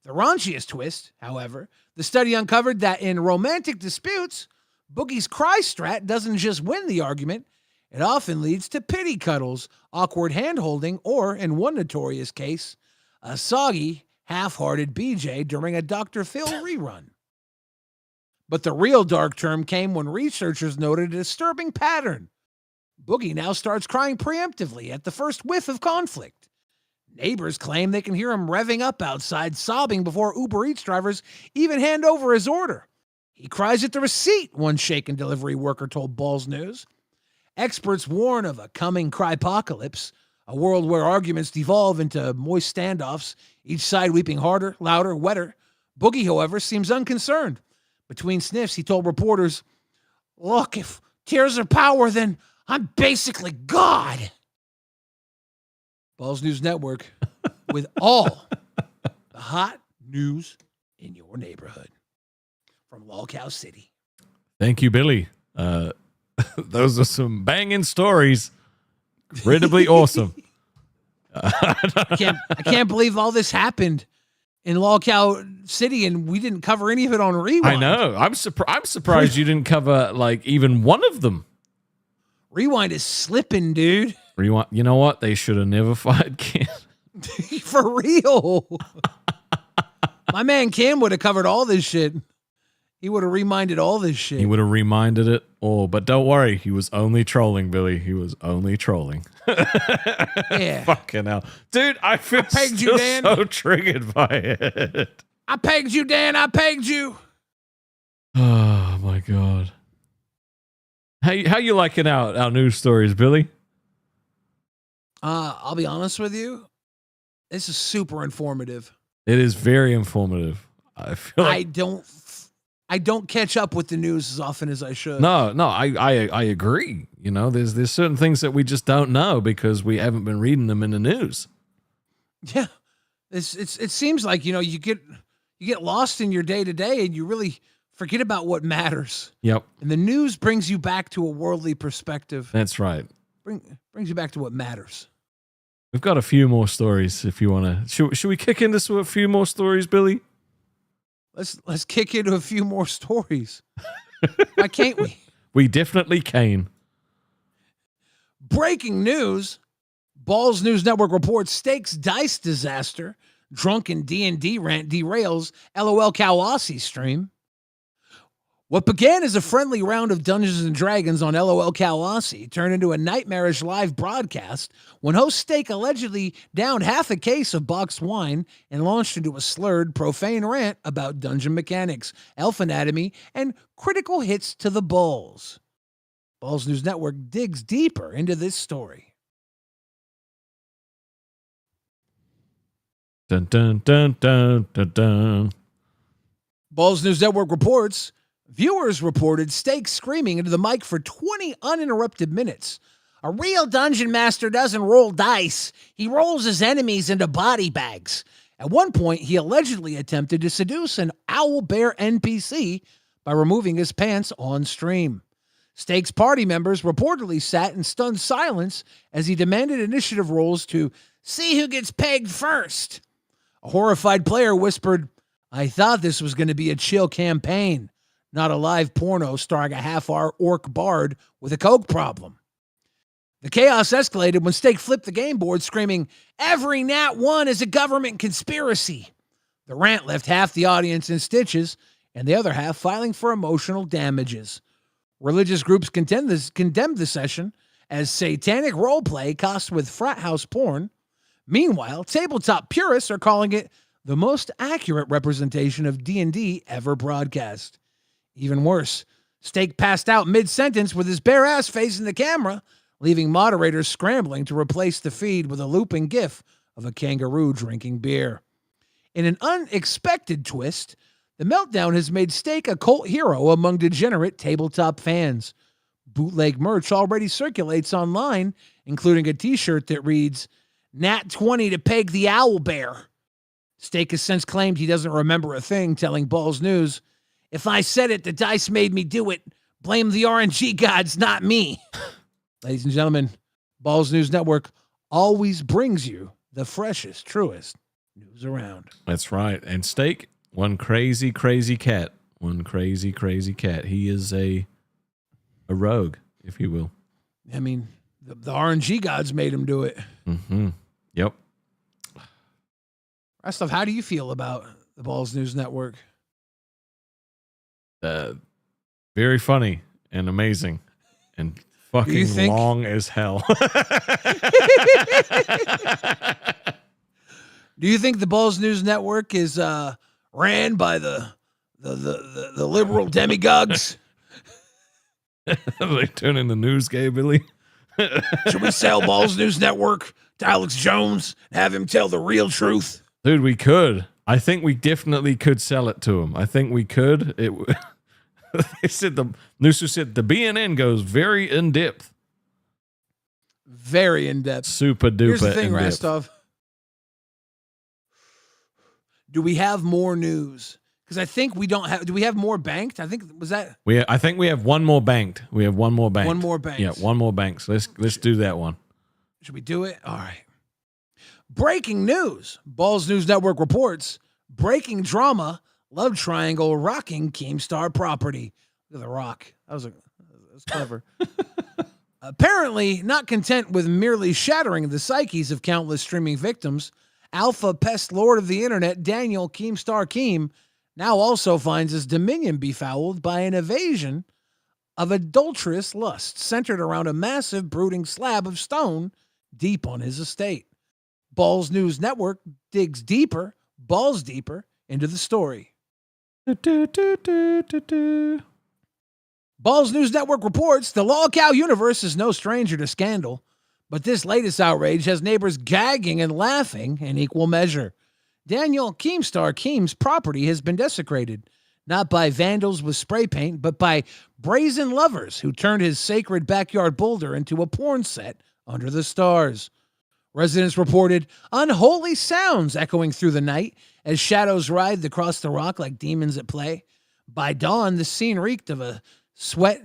The raunchiest twist, however, the study uncovered that in romantic disputes, Boogie's cry strat doesn't just win the argument, it often leads to pity cuddles, awkward hand-holding, or, in one notorious case, a soggy, half-hearted BJ during a Dr. Phil rerun. But the real dark term came when researchers noted a disturbing pattern. Boogie now starts crying preemptively at the first whiff of conflict. Neighbors claim they can hear him revving up outside, sobbing before Uber Eats drivers even hand over his order. He cries at the receipt, one shaken delivery worker told Balls News. Experts warn of a coming crypocalypse, a world where arguments devolve into moist standoffs, each side weeping harder, louder, wetter. Boogie, however, seems unconcerned. Between sniffs, he told reporters, "Look, if tears are power, then I'm basically God." Balls News Network with all the hot news in your neighborhood. From Lolcow City. Thank you, Billy. Those are some banging stories. Incredibly awesome. I can't believe all this happened in Lolcow City and we didn't cover any of it on Rewind. I know. I'm surprised you didn't cover like even one of them. Rewind is slipping, dude. Rewind. You know what? They should have never fired Ken. For real. My man Ken would have covered all this shit. He would have reminded all this shit. He would have reminded it all. But don't worry. He was only trolling, Billy. He was only trolling. Yeah. Fucking hell. Dude, I feel you, Dan. so triggered by it. I pegged you, Dan. I pegged you. Oh, my God. How you liking our news stories, Billy? I'll be honest with you. This is super informative. It is very informative. I feel like I don't catch up with the news as often as I should. No, I agree. You know, there's certain things that we just don't know because we haven't been reading them in the news. Yeah. It seems like, you know, you get lost in your day to day and you really forget about what matters. Yep. And the news brings you back to a worldly perspective. That's right. Brings you back to what matters. We've got a few more stories if you want to. Should we kick into a few more stories, Billy? Let's kick into a few more stories. Why can't we? We definitely can. Breaking news. Balls News Network reports stakes dice disaster. Drunken D&D rant derails LOL Cow Aussie stream. What began as a friendly round of Dungeons & Dragons on LOL Cow Aussie turned into a nightmarish live broadcast when host Steak allegedly downed half a case of boxed wine and launched into a slurred, profane rant about dungeon mechanics, elf anatomy, and critical hits to the balls. Balls News Network digs deeper into this story. Dun, dun, dun, dun, dun, dun. Balls News Network reports viewers reported Steak screaming into the mic for 20 uninterrupted minutes. A real dungeon master doesn't roll dice. He rolls his enemies into body bags. At one point, he allegedly attempted to seduce an owl bear NPC by removing his pants on stream. Steak's party members reportedly sat in stunned silence as he demanded initiative rolls to see who gets pegged first. A horrified player whispered, "I thought this was going to be a chill campaign, not a live porno starring a half-hour orc bard with a coke problem." The chaos escalated when Steak flipped the game board, screaming, "Every Nat 1 is a government conspiracy." The rant left half the audience in stitches and the other half filing for emotional damages. Religious groups condemned the session as satanic roleplay cast with frat house porn. Meanwhile, tabletop purists are calling it the most accurate representation of D&D ever broadcast. Even worse, Steak passed out mid-sentence with his bare ass facing the camera, leaving moderators scrambling to replace the feed with a looping gif of a kangaroo drinking beer. In an unexpected twist, the meltdown has made Steak a cult hero among degenerate tabletop fans. Bootleg merch already circulates online, including a t-shirt that reads, "Nat 20 to peg the owl bear." Steak has since claimed he doesn't remember a thing, telling Balls News, "If I said it, the dice made me do it. Blame the RNG gods, not me." Ladies and gentlemen, Balls News Network always brings you the freshest, truest news around. That's right. And Steak, one crazy, crazy cat. One crazy, crazy cat. He is a rogue, if you will. I mean, the RNG gods made him do it. Mm-hmm. Yep. Restov, how do you feel about the Balls News Network? Very funny and amazing and fucking long as hell. Do you think the Balls News Network is ran by the liberal demagogues? They turn in the news, gay Billy. Should we sell Balls News Network to Alex Jones and have him tell the real truth? Dude, we could. I think we definitely could sell it to him. I think we could. They said Noosu said the BNN goes very in depth. Very in depth. Super duper. Here's the thing, in-depth. Rostov. Do we have more news? Because I think we don't have. Do we have more banked? I think was that. I think we have one more banked. We have one more banked. One more banked. Yeah, one more banked. So let's do that one. Should we do it? All right. Breaking news. Balls News Network reports breaking drama. Love triangle rocking Keemstar property. Look at the rock. That was clever. Apparently, not content with merely shattering the psyches of countless streaming victims, alpha pest lord of the internet Daniel KEEMSTAR Keem now also finds his dominion befouled by an evasion of adulterous lust centered around a massive brooding slab of stone deep on his estate. Balls News Network digs deeper, balls deeper, into the story. Balls News Network reports the LolcowUniverse is no stranger to scandal, but this latest outrage has neighbors gagging and laughing in equal measure. Daniel KEEMSTAR Keem's property has been desecrated, not by vandals with spray paint, but by brazen lovers who turned his sacred backyard boulder into a porn set under the stars. Residents reported unholy sounds echoing through the night as shadows writhed across the rock like demons at play. By dawn, the scene reeked of sweat,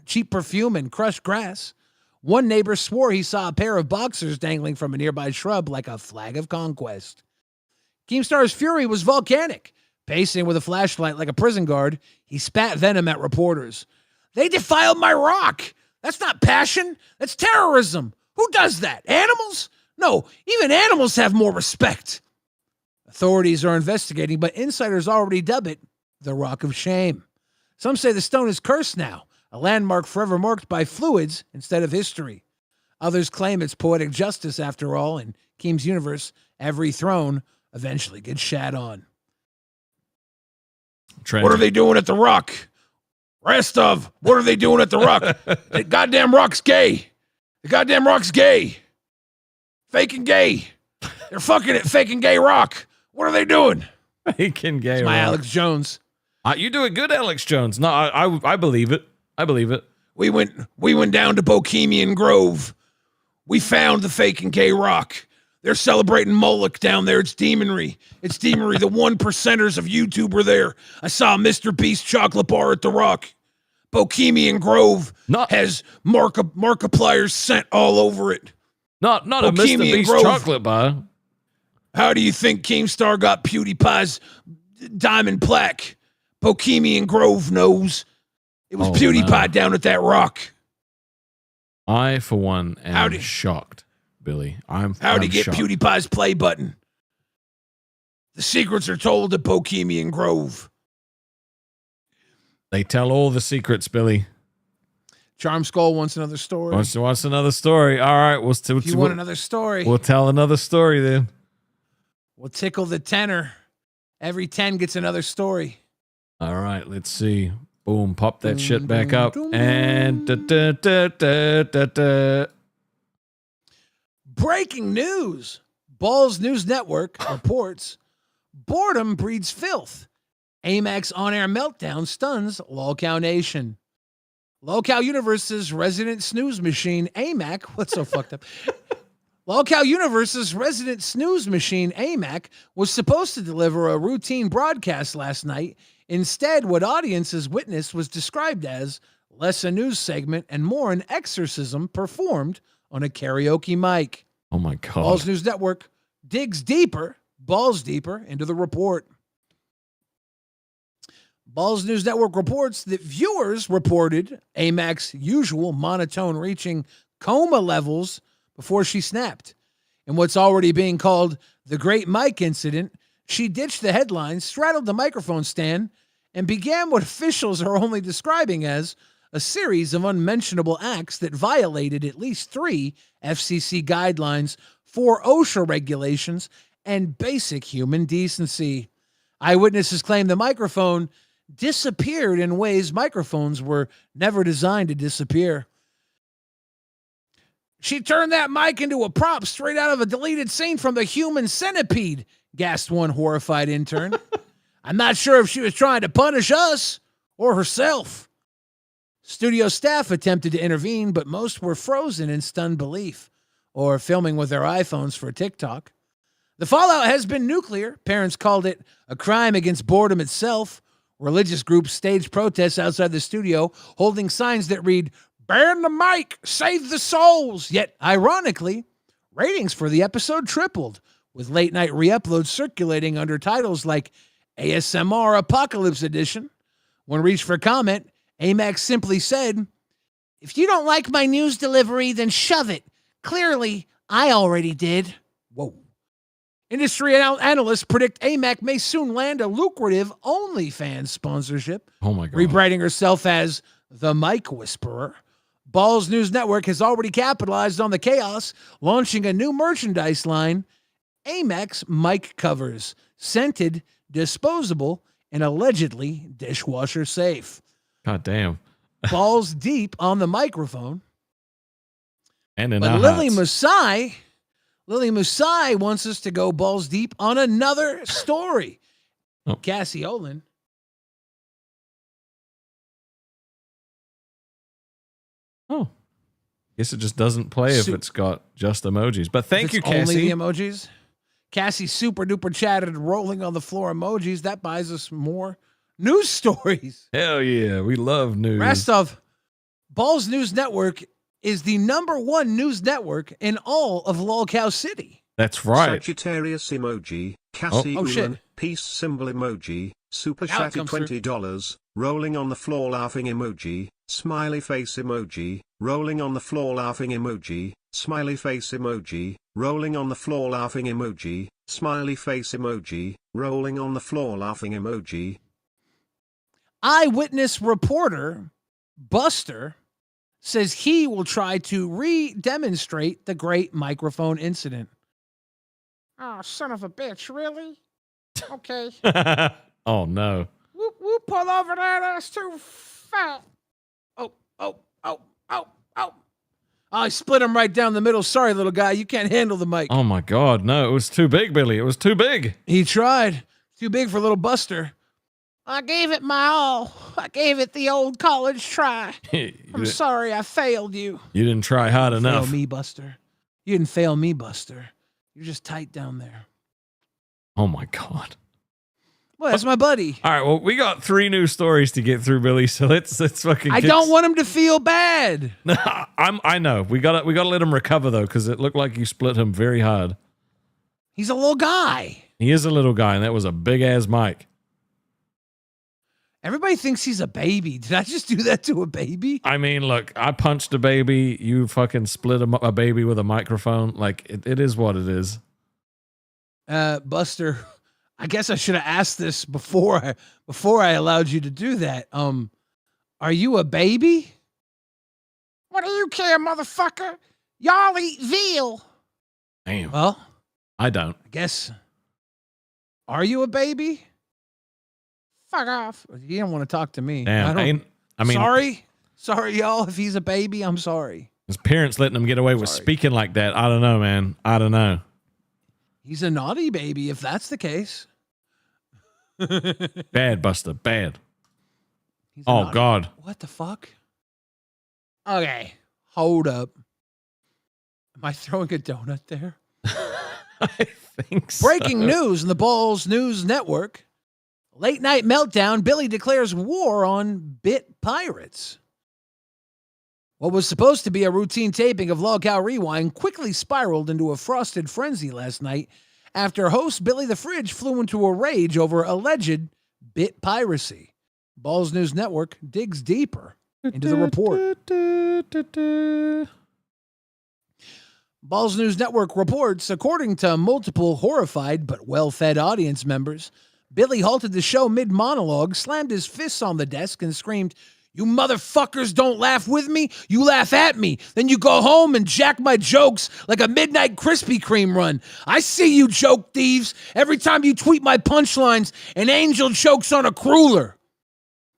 cheap perfume, and crushed grass. One neighbor swore he saw a pair of boxers dangling from a nearby shrub like a flag of conquest. Keemstar's fury was volcanic. Pacing with a flashlight like a prison guard, he spat venom at reporters. "They defiled my rock! That's not passion. That's terrorism. Who does that? Animals? No, even animals have more respect. Authorities are investigating, but insiders already dub it the Rock of Shame. Some say the stone is cursed now, a landmark forever marked by fluids instead of history. Others claim it's poetic justice after all. In Keem's universe, every throne eventually gets shat on. Tragic. What are they doing at the Rock? Rest of, what are they doing at the Rock? The goddamn Rock's gay. The goddamn Rock's gay. Faking gay. They're fucking at faking gay Rock. What are they doing? Faking gay. It's my Rock. Alex Jones. You do it good, Alex Jones. No, I believe it. I believe it. We went down to Bohemian Grove. We found the faking gay Rock. They're celebrating Moloch down there. It's demonry. It's demonry. The 1%ers of YouTube were there. I saw Mr. Beast chocolate bar at the Rock. Bohemian Grove has Markiplier's scent all over it. Not a Mr. Bohemian Beast Grove. chocolate bar. How do you think KEEMSTAR got PewDiePie's diamond plaque? Bohemian Grove knows. It was PewDiePie down at that Rock. I, for one, am shocked, Billy. How'd he get shocked. PewDiePie's play button? The secrets are told at Bohemian Grove. They tell all the secrets, Billy. Charm Skull wants another story. Wants another story. All right, If you want another story, we'll tell another story then. we'll tickle the tenor. Every 10 gets another story. All right, let's see. Boom, pop that shit back up. And Breaking news. Balls News Network reports boredom breeds filth. AMAX on-air meltdown stuns LolCow Nation. LolcowUniverse's resident snooze machine, AMAC. What's so fucked up? LolcowUniverse's resident snooze machine, AMAC, was supposed to deliver a routine broadcast last night. Instead, what audiences witnessed was described as less a news segment and more an exorcism performed on a karaoke mic. oh my God. Balls News Network digs balls deeper into the report. Balls News Network reports that viewers reported AMAC's usual monotone reaching coma levels before she snapped. In what's already being called the Great Mike Incident, she ditched the headlines, straddled the microphone stand, and began what officials are only describing as a series of unmentionable acts that violated at least 3 FCC guidelines, 4 OSHA regulations, and basic human decency. Eyewitnesses claim the microphone disappeared in ways microphones were never designed to disappear. She turned that mic into a prop straight out of a deleted scene from The Human Centipede, gasped one horrified intern. I'm not sure if she was trying to punish us or herself. Studio staff attempted to intervene, but most were frozen in stunned belief or filming with their iPhones for TikTok. The fallout has been nuclear. Parents called it a crime against boredom itself. Religious groups staged protests outside the studio, holding signs that read, "Ban the mic, save the souls." Yet, ironically, ratings for the episode tripled, with late-night re-uploads circulating under titles like ASMR Apocalypse Edition. When reached for comment, AMAX simply said, "If you don't like my news delivery, then shove it. Clearly, I already did." Whoa. Industry analysts predict AMAC may soon land a lucrative OnlyFans sponsorship. Oh my God. Rebranding herself as the Mic Whisperer. Balls News Network has already capitalized on the chaos, launching a new merchandise line, AMAX mic covers, scented, disposable, and allegedly dishwasher safe. God damn. Balls deep on the microphone. And in But our Lily hearts. Musai wants us to go balls deep on another story. Oh. Cassie Olin. Oh. Guess it just doesn't play if it's got just emojis. But thank you, Cassie. Only the emojis. Cassie super duper chatted rolling on the floor emojis. That buys us more news stories. Hell yeah. We love news. Rest of Balls News Network is the #1 news network in all of Lolcow City. That's right. Sagittarius emoji, Cassie Oh, shit. Ulan, peace symbol emoji, super Now it chatty comes through. $20, rolling on the floor laughing emoji, smiley face emoji, rolling on the floor laughing emoji, smiley face emoji, rolling on the floor laughing emoji, smiley face emoji, rolling on the floor laughing emoji. Eyewitness reporter Buster says he will try to re-demonstrate the great microphone incident. Oh, son of a bitch, really? Okay. Oh, no. Whoop, whoop, pull over that ass too fat. Oh. I split him right down the middle. Sorry, little guy. You can't handle the mic. Oh, my God. No, it was too big, Billy. It was too big. He tried. Too big for little Buster. I gave it my all. I gave it the old college try. I'm sorry I failed you. You didn't try hard enough. Fail me, Buster. You didn't fail me, Buster. You're just tight down there. Oh, my God. Well, that's my buddy. All right, well, we got 3 news stories to get through, Billy. So let's fucking. I don't want him to feel bad. I know. We gotta let him recover though, because it looked like you split him very hard. He's a little guy. He is a little guy, and that was a big ass mic. Everybody thinks he's a baby. Did I just do that to a baby? I mean, look, I punched a baby. You fucking split a baby with a microphone. Like it is what it is. Buster, I guess I should have asked this before I allowed you to do that. Are you a baby? What do you care, motherfucker? Y'all eat veal. Damn. Well, I don't. I guess. Are you a baby? Fuck off. You don't want to talk to me. Damn. I mean, sorry, y'all. If he's a baby, I'm sorry. His parents letting him get away with speaking like that. I don't know, man. I don't know. He's a naughty baby, if that's the case. Bad, Buster. Bad. Oh, God. What the fuck? Okay. Hold up. Am I throwing a donut there? I think so. Breaking news in the Balls News Network. Late night meltdown. Billy declares war on bit pirates. What was supposed to be a routine taping of Lolcow Rewind quickly spiraled into a frosted frenzy last night after host Billy the Fridge flew into a rage over alleged bit piracy. Balls News Network digs deeper into the report. Balls News Network reports, according to multiple horrified but well-fed audience members, Billy halted the show mid-monologue, slammed his fists on the desk, and screamed, "You motherfuckers don't laugh with me, you laugh at me. Then you go home and jack my jokes like a midnight Krispy Kreme run. I see you joke thieves. Every time you tweet my punchlines, an angel chokes on a cruller."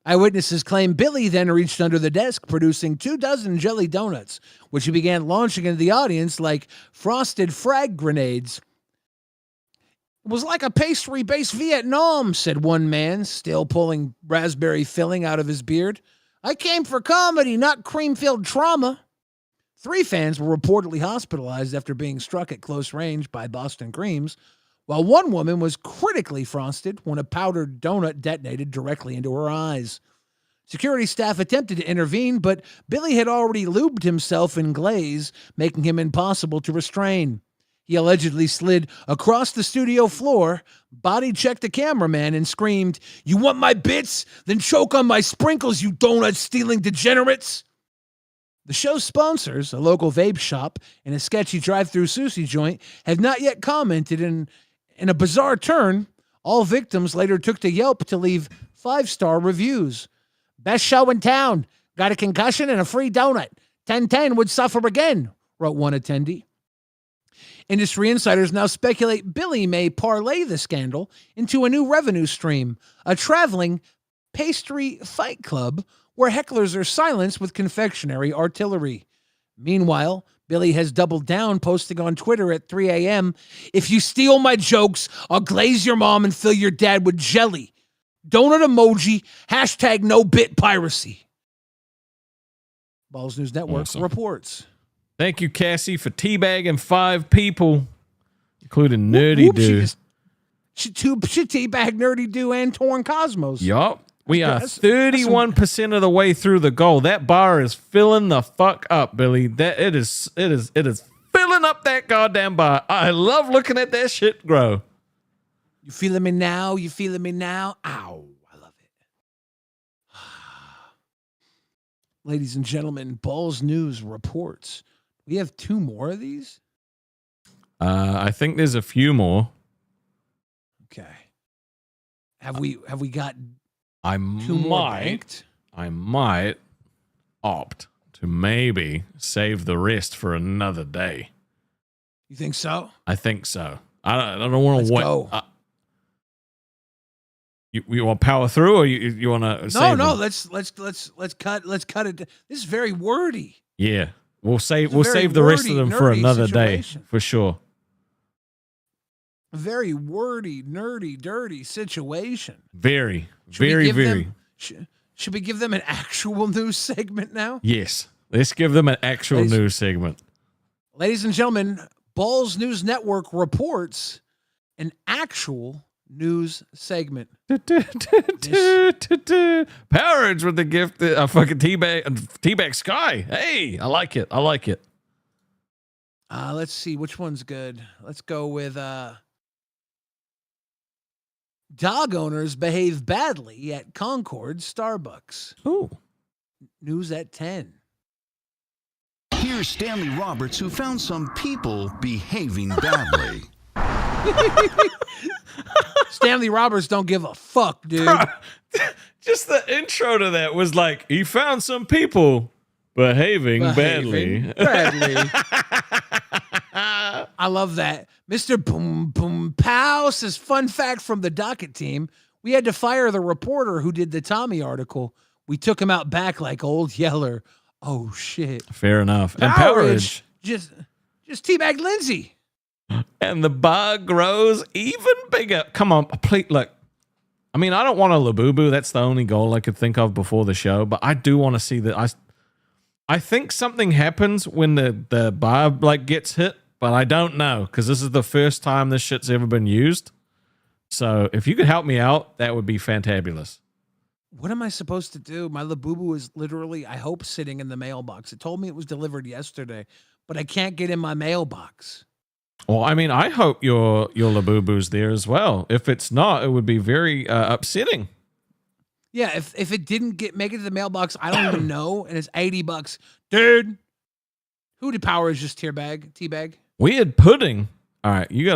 Eyewitnesses claim Billy then reached under the desk, producing 24 jelly donuts, which he began launching into the audience like frosted frag grenades. "It was like a pastry-based Vietnam," said one man, still pulling raspberry filling out of his beard. "I came for comedy, not cream-filled trauma." 3 fans were reportedly hospitalized after being struck at close range by Boston Creams, while one woman was critically frosted when a powdered donut detonated directly into her eyes. Security staff attempted to intervene, but Billy had already lubed himself in glaze, making him impossible to restrain. He allegedly slid across the studio floor, body-checked the cameraman, and screamed, "You want my bits? Then choke on my sprinkles, you donut-stealing degenerates!" The show's sponsors, a local vape shop and a sketchy drive-thru sushi joint, have not yet commented. In a bizarre turn, all victims later took to Yelp to leave 5-star reviews. "Best show in town. Got a concussion and a free donut. 10/10 would suffer again," wrote one attendee. Industry insiders now speculate Billy may parlay the scandal into a new revenue stream, a traveling pastry fight club where hecklers are silenced with confectionery artillery. Meanwhile, Billy has doubled down, posting on Twitter at 3 a.m., "If you steal my jokes, I'll glaze your mom and fill your dad with jelly. Donut emoji, hashtag no bit piracy." Balls News Network reports. Thank you, Cassie, for teabagging 5 people, including Nerdy Dude. She teabagged Nerdy Dude and Torn Cosmos. Yup. We are 31% of the way through the goal. That bar is filling the fuck up, Billy. That it is filling up that goddamn bar. I love looking at that shit grow. You feeling me now? You feeling me now? Ow. I love it. ladies and gentlemen, Balls News reports. We have 2 more of these. I think there's a few more. Okay. Have we got I 2 more banked? I might opt to maybe save the rest for another day. You think so? I think so. I don't want Let's to wait. go. You want to power through, or you want to? No. Let's cut it. This is very wordy. Yeah, we'll save It's a very the rest of wordy, them for nerdy another situation. day for sure. A very wordy, nerdy, dirty situation. Very, Should we very, give very. them- should we give them an actual news segment now? Yes, let's give them an actual news segment. Ladies and gentlemen, Balls News Network reports an actual news segment. Powerage with the gift, fucking teabag Sky. Hey, I like it. I like it. Let's see which one's good. Let's go with dog owners behave badly at Concord Starbucks. Ooh. News at 10. Here's Stanley Roberts, who found some people behaving badly. Stanley Roberts don't give a fuck, dude. Just the intro to that was like, he found some people behaving badly. I love that. Mr. Boom Boom Pow says, fun fact from the docket team, we had to fire the reporter who did the Tommy article. We took him out back like old Yeller. Oh, shit. Fair enough. And Powerage Powerage. just teabag Lindsay. And the bug grows even bigger. Come on, please, look. I mean, I don't want a labubu. That's the only goal I could think of before the show. But I do want to see that. I think something happens when the barb like gets hit, but I don't know because this is the first time this shit's ever been used. So if you could help me out, that would be fantabulous. What am I supposed to do? My labubu is literally, I hope, sitting in the mailbox. It told me it was delivered yesterday, but I can't get in my mailbox. Well, I mean, I hope your labubu's there as well. If it's not, it would be very upsetting. Yeah, if it didn't make it to the mailbox, I don't even know, and it's $80, dude. Who did Power is just teabag? Weird pudding. All right, you're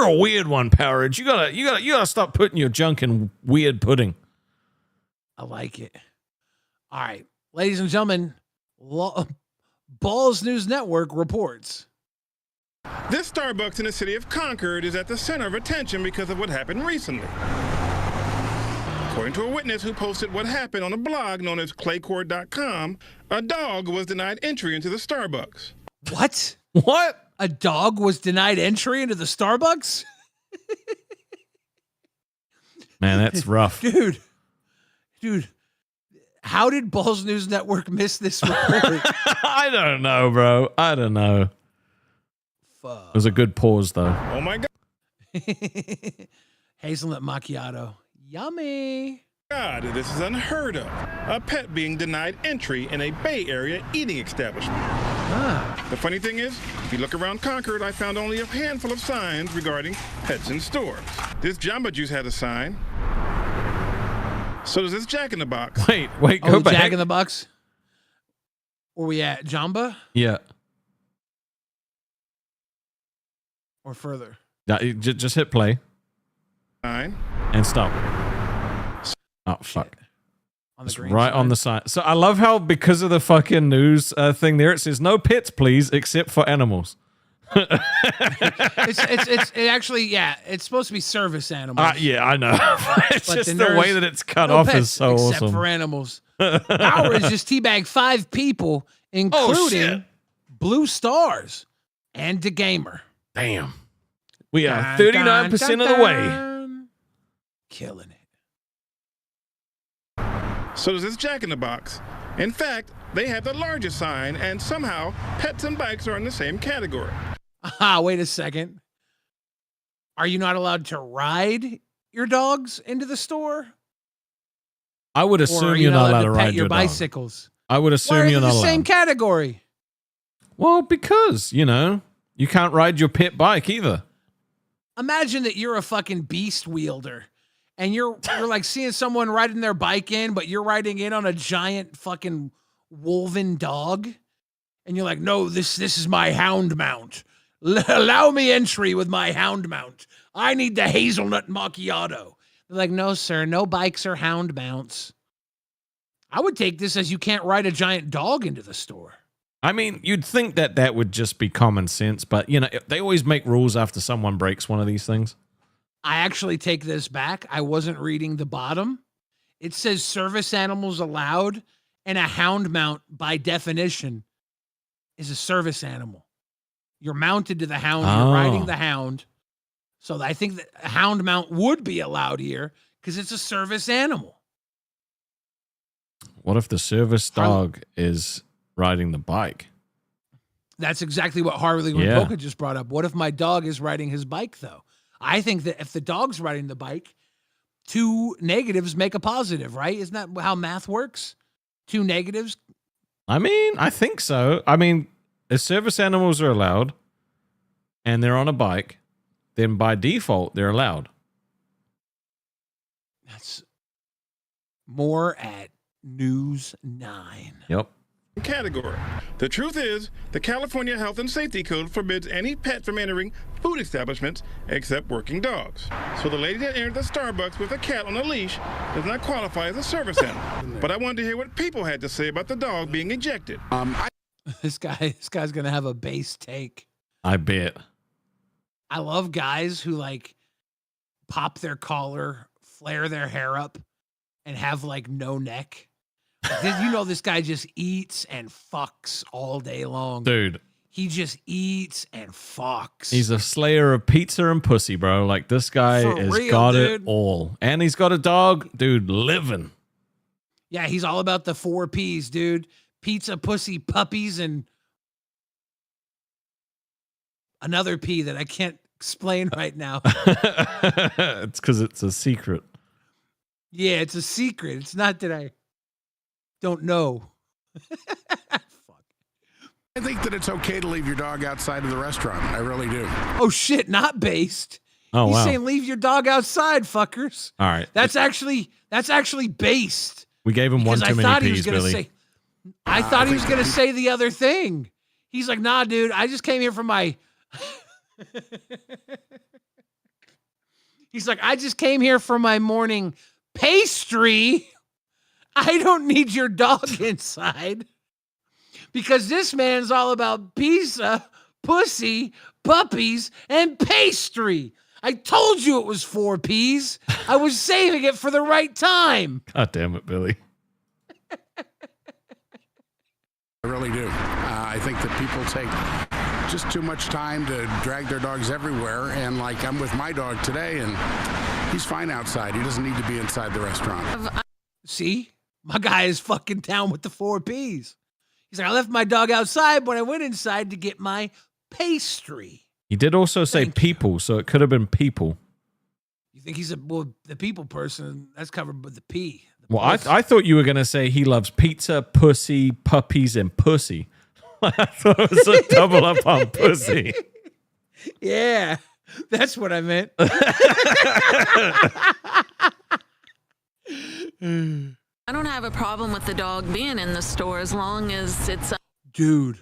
a weird one, Powerage. You gotta stop putting your junk in weird pudding. I like it. All right, ladies and gentlemen, Balls News Network reports. This Starbucks in the city of Concord is at the center of attention because of what happened recently. According to a witness who posted what happened on a blog known as claycourt.com, a dog was denied entry into the Starbucks. What? What? A dog was denied entry into the Starbucks? Man, that's rough. Dude, how did Balls News Network miss this report? I don't know, bro. I don't know. Fuck. It was a good pause, though. Oh my Hazelnut macchiato. Yummy. God, this is unheard of. A pet being denied entry in a Bay Area eating establishment. The funny thing is, if you look around Concord, I found only a handful of signs regarding pets in stores. This Jamba Juice has a sign. So does this Jack in the Box. Wait, go back. Jack in the Box? Where we at? Jamba? Yeah. Or further? Just hit play. Sign. And stop. Oh, fuck. On the It's green right side. on the side. So I love how because of the fucking news thing there, it says no pets, please, except for animals. It's actually, yeah, it's supposed to be service animals. Yeah, I know. It's But just the the way nurse- that it's cut No off pets is so except awesome. for animals. Power is just teabag 5 people, including shit. Blue Stars and the Gamer. Damn. We are Dun, 39% of the way. dun. Killing it. So does this Jack in the Box. In fact, they have the largest sign, and somehow pets and bikes are in the same category. Wait a second. Are you not allowed to ride your dogs into the store? I would Or assume are you you're not allowed to pet ride your your dog. bicycles? I would Why assume are they you're the not allowed. same category? Well, because, you can't ride your pet bike either. Imagine that you're a fucking beast wielder and you're like seeing someone riding their bike in, but you're riding in on a giant fucking wolven dog, and you're like, no, this is my hound mount. Allow me entry with my hound mount. I need the hazelnut macchiato. They're like, no, sir, no bikes or hound mounts. I would take this as you can't ride a giant dog into the store. I mean, you'd think that would just be common sense, but, you know, they always make rules after someone breaks one of these things. I actually take this back. I wasn't reading the bottom. It says service animals allowed, and a hound mount, by definition, is a service animal. You're mounted to the hound. You're riding the hound. So I think that a hound mount would be allowed here because it's a service animal. What if the service dog is riding the bike? That's exactly what Harley Poca just brought up. What if my dog is riding his bike, though? I think that if the dog's riding the bike, 2 negatives make a positive, right? Isn't that how math works? 2 negatives? I mean, I think so. I mean, if service animals are allowed and they're on a bike, then by default, they're allowed. That's more at News 9. Yep. Category. The truth is, the California Health and Safety Code forbids any pet from entering food establishments except working dogs. So the lady that entered the Starbucks with a cat on a leash does not qualify as a service animal. But I wanted to hear what people had to say about the dog being ejected. This guy's gonna have a base take. I bet. I love guys who like pop their collar, flare their hair up, and have like no neck. You know, this guy just eats and fucks all day long. Dude. He just eats and fucks. He's a slayer of pizza and pussy, bro. Like, this guy has got it all. And he's got a dog, dude, living. Yeah, he's all about the 4 Ps, dude. Pizza, pussy, puppies, and another P that I can't explain right now. It's because it's a secret. Yeah, it's a secret. It's not that I don't know. Fuck. I think that it's okay to leave your dog outside of the restaurant. I really do. Oh shit, not based. Oh, He's wow. saying leave your dog outside, fuckers. All right. That's actually based. We gave him one too many P's, Billy. I thought he was gonna say the other thing. He's like, nah, dude, I just came here for my He's like, I just came here for my morning pastry. I don't need your dog inside because this man's all about pizza, pussy, puppies, and pastry. I told you it was 4 Ps. I was saving it for the right time. God damn it, Billy. I really do. I think that people take just too much time to drag their dogs everywhere. And like, I'm with my dog today and he's fine outside. He doesn't need to be inside the restaurant. See? My guy is fucking down with the 4 Ps. He's like, I left my dog outside when I went inside to get my pastry. He did also say people, so it could have been people. You think he's the people person? That's covered with the P. Well, I thought you were going to say he loves pizza, pussy, puppies, and pussy. I thought it was a double up on pussy. Yeah, that's what I meant. I don't have a problem with the dog being in the store as long as it's Dude.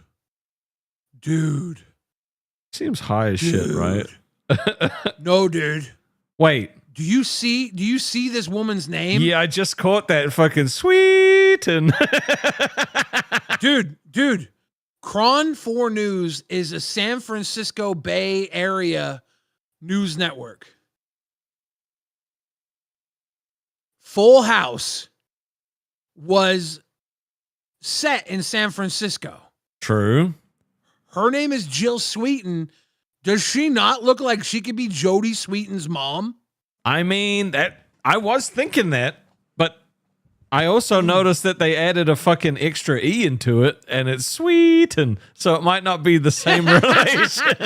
Seems high as shit, right? No, dude. Wait. Do you see this woman's name? Yeah, I just caught that fucking sweet and Dude. Cron 4 News is a San Francisco Bay Area news network. Full House was set in San Francisco. True. Her name is Jill Sweeten. Does she not look like she could be Jodie Sweeten's mom? I mean, I was thinking that, but I also noticed that they added a fucking extra E into it, and it's sweet, and so it might not be the same relation.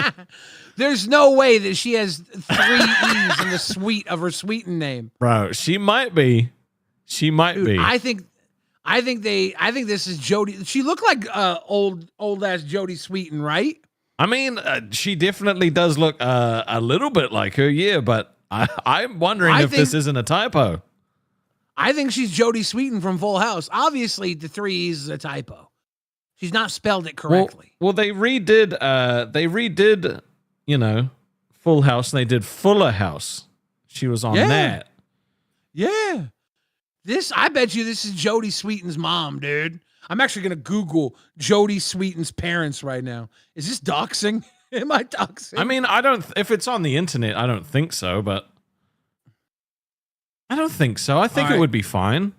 There's no way that she has 3 E's in the suite of her Sweeten name. Bro, she might be. She might be. I think this is Jodie. She looked like old ass Jodie Sweeten, right? I mean, she definitely does look a little bit like her, yeah, but I'm wondering if this isn't a typo. I think she's Jodie Sweetin from Full House. Obviously, the 3 E's is a typo. She's not spelled it correctly. Well, they redid, Full House, and they did Fuller House. She was on that. Yeah. I bet you this is Jodie Sweetin's mom, dude. I'm actually going to Google Jodie Sweetin's parents right now. Is this doxing? Am I doxing? I mean, if it's on the internet, I don't think so, but I don't think so. I think it would be fine.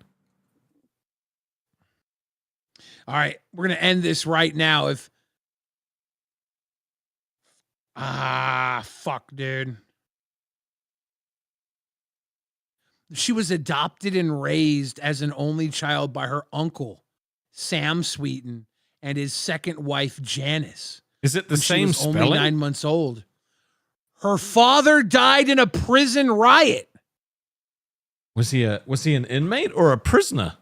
All right, we're going to end this right now. Fuck, dude. She was adopted and raised as an only child by her uncle, Sam Sweetin, and his second wife, Janice. Is it the same spelling? Only 9 months old. Her father died in a prison riot. Was he an inmate or a prisoner?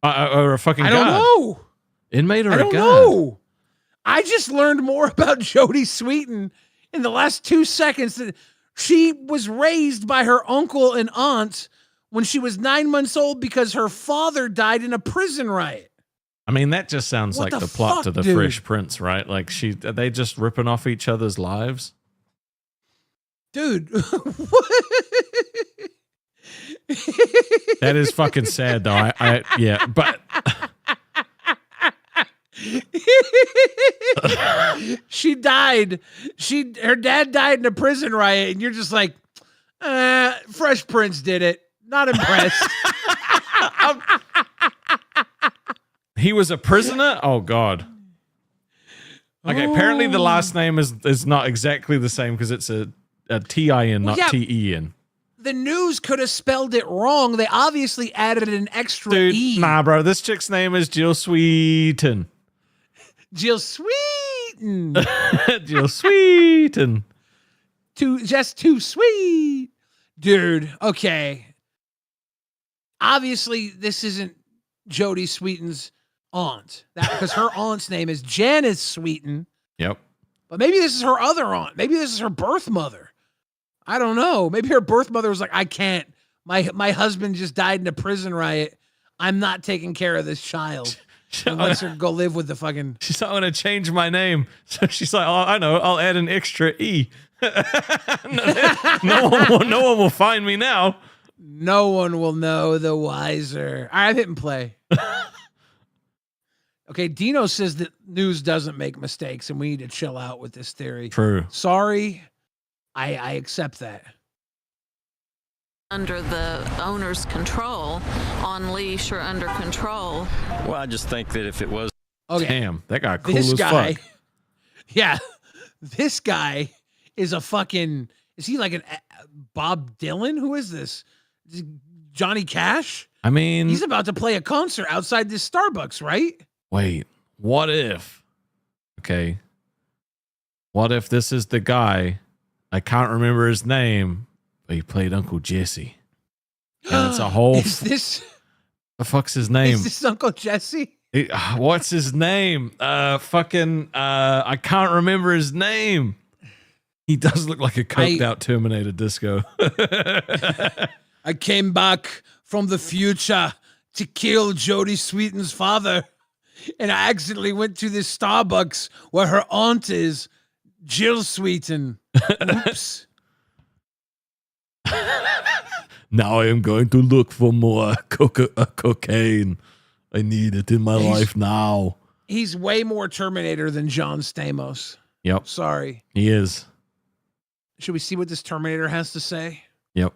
Or a fucking I guard? don't know. Inmate or a guard? I don't know. I just learned more about Jodie Sweetin in the last 2 seconds. That she was raised by her uncle and aunt when she was 9 months old because her father died in a prison riot. I mean, that just sounds What like the the plot fuck, to the dude? Fresh Prince, right? Like are they just ripping off each other's lives? Dude. That is fucking sad, though. Yeah, but she died. Her dad died in a prison riot, and you're just like, Fresh Prince did it. Not impressed. he was a prisoner? Oh, God. Okay, apparently the last name is not exactly the same because it's a T-I-N, not T-E-N. The news could have spelled it wrong. They obviously added an extra Dude, E. nah, bro. This chick's name is Jill Sweetin. Jill Sweetin. Jill Sweetin. Just too sweet. Dude, okay. Obviously, this isn't Jodie Sweetin's aunt. Because her aunt's name is Janice Sweetin. Yep. But maybe this is her other aunt. Maybe this is her birth mother. I don't know. Maybe her birth mother was like, I can't. My husband just died in a prison riot. I'm not taking care of this child. And lets her go live with the fucking... She's not going to change my name. So she's like, oh, I know. I'll add an extra E. no one will find me now. No one will know the wiser. All right, I'm hitting play. Okay, Dino says that news doesn't make mistakes and we need to chill out with this theory. True. Sorry. I accept that. Under the owner's control, on leash or under control. Well, I just think that if it was... Okay. Damn, that guy cool This as guy, fuck. Yeah, this guy is a fucking... Is he like an Bob Dylan? Who is this? Johnny Cash? I mean... He's about to play a concert outside this Starbucks, right? Wait, what if... Okay. What if this is the guy... I can't remember his name, but he played Uncle Jesse. And it's a whole... Is this... The fuck's his name? Is this Uncle Jesse? What's his name? I can't remember his name. He does look like a coked out Terminator disco. I came back from the future to kill Jodie Sweetin's father. And I accidentally went to this Starbucks where her aunt is, Jill Sweetin. Oops. Now I am going to look for more cocaine. I need it in my life now. He's way more Terminator than John Stamos. Yep. Sorry. He is. Should we see what this Terminator has to say? Yep.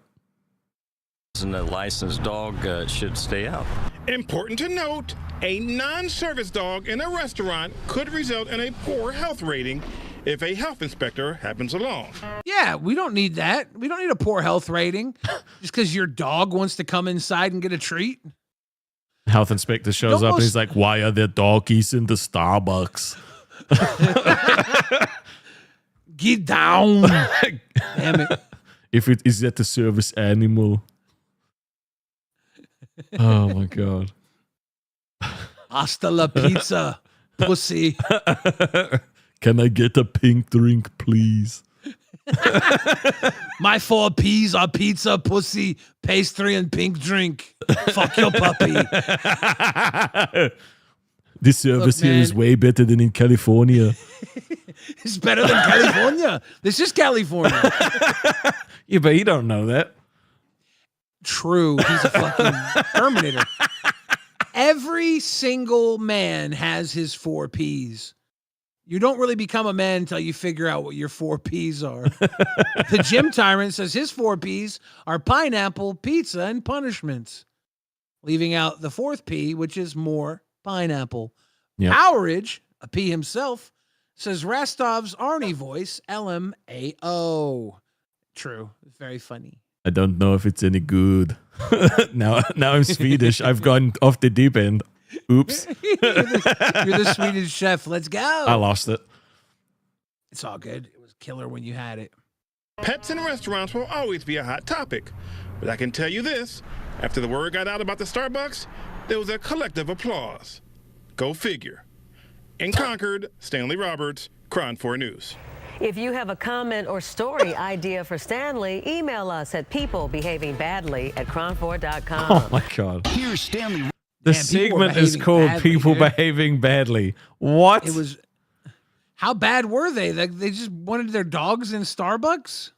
And a licensed dog should stay out. Important to note, a non-service dog in a restaurant could result in a poor health rating if a health inspector happens along. Yeah, we don't need that. We don't need a poor health rating just because your dog wants to come inside and get a treat. Health inspector shows up and he's like, why are there doggies in the Starbucks? Get down. Damn it. If it is that a service animal. Oh my God. Hasta la pizza, pussy. Can I get a pink drink, please? My 4 P's are pizza, pussy, pastry, and pink drink. Fuck your puppy. This service here is way better than in California. It's better than California. This is California. Yeah, but you don't know that. True. He's a fucking Terminator. Every single man has his 4 P's. You don't really become a man until you figure out what your 4 P's are. The gym tyrant says his 4 P's are pineapple, pizza, and punishments. Leaving out the 4th P, which is more pineapple. Yep. Powerage, a P himself, says Rastov's Arnie voice, LMAO. True. It's very funny. I don't know if it's any good. now I'm Swedish. I've gone off the deep end. Oops. You're the Swedish chef. Let's go. I lost it. It's all good. It was killer when you had it. Pets in restaurants will always be a hot topic. But I can tell you this, after the word got out about the Starbucks, there was a collective applause. Go figure. In Concord, Stanley Roberts, Cron 4 News. If you have a comment or story idea for Stanley, email us at peoplebehavingbadly@cron4.com. Oh my God. Here's Stanley. The segment is called People Behaving Badly. What? It was. How bad were they? Like they just wanted their dogs in Starbucks?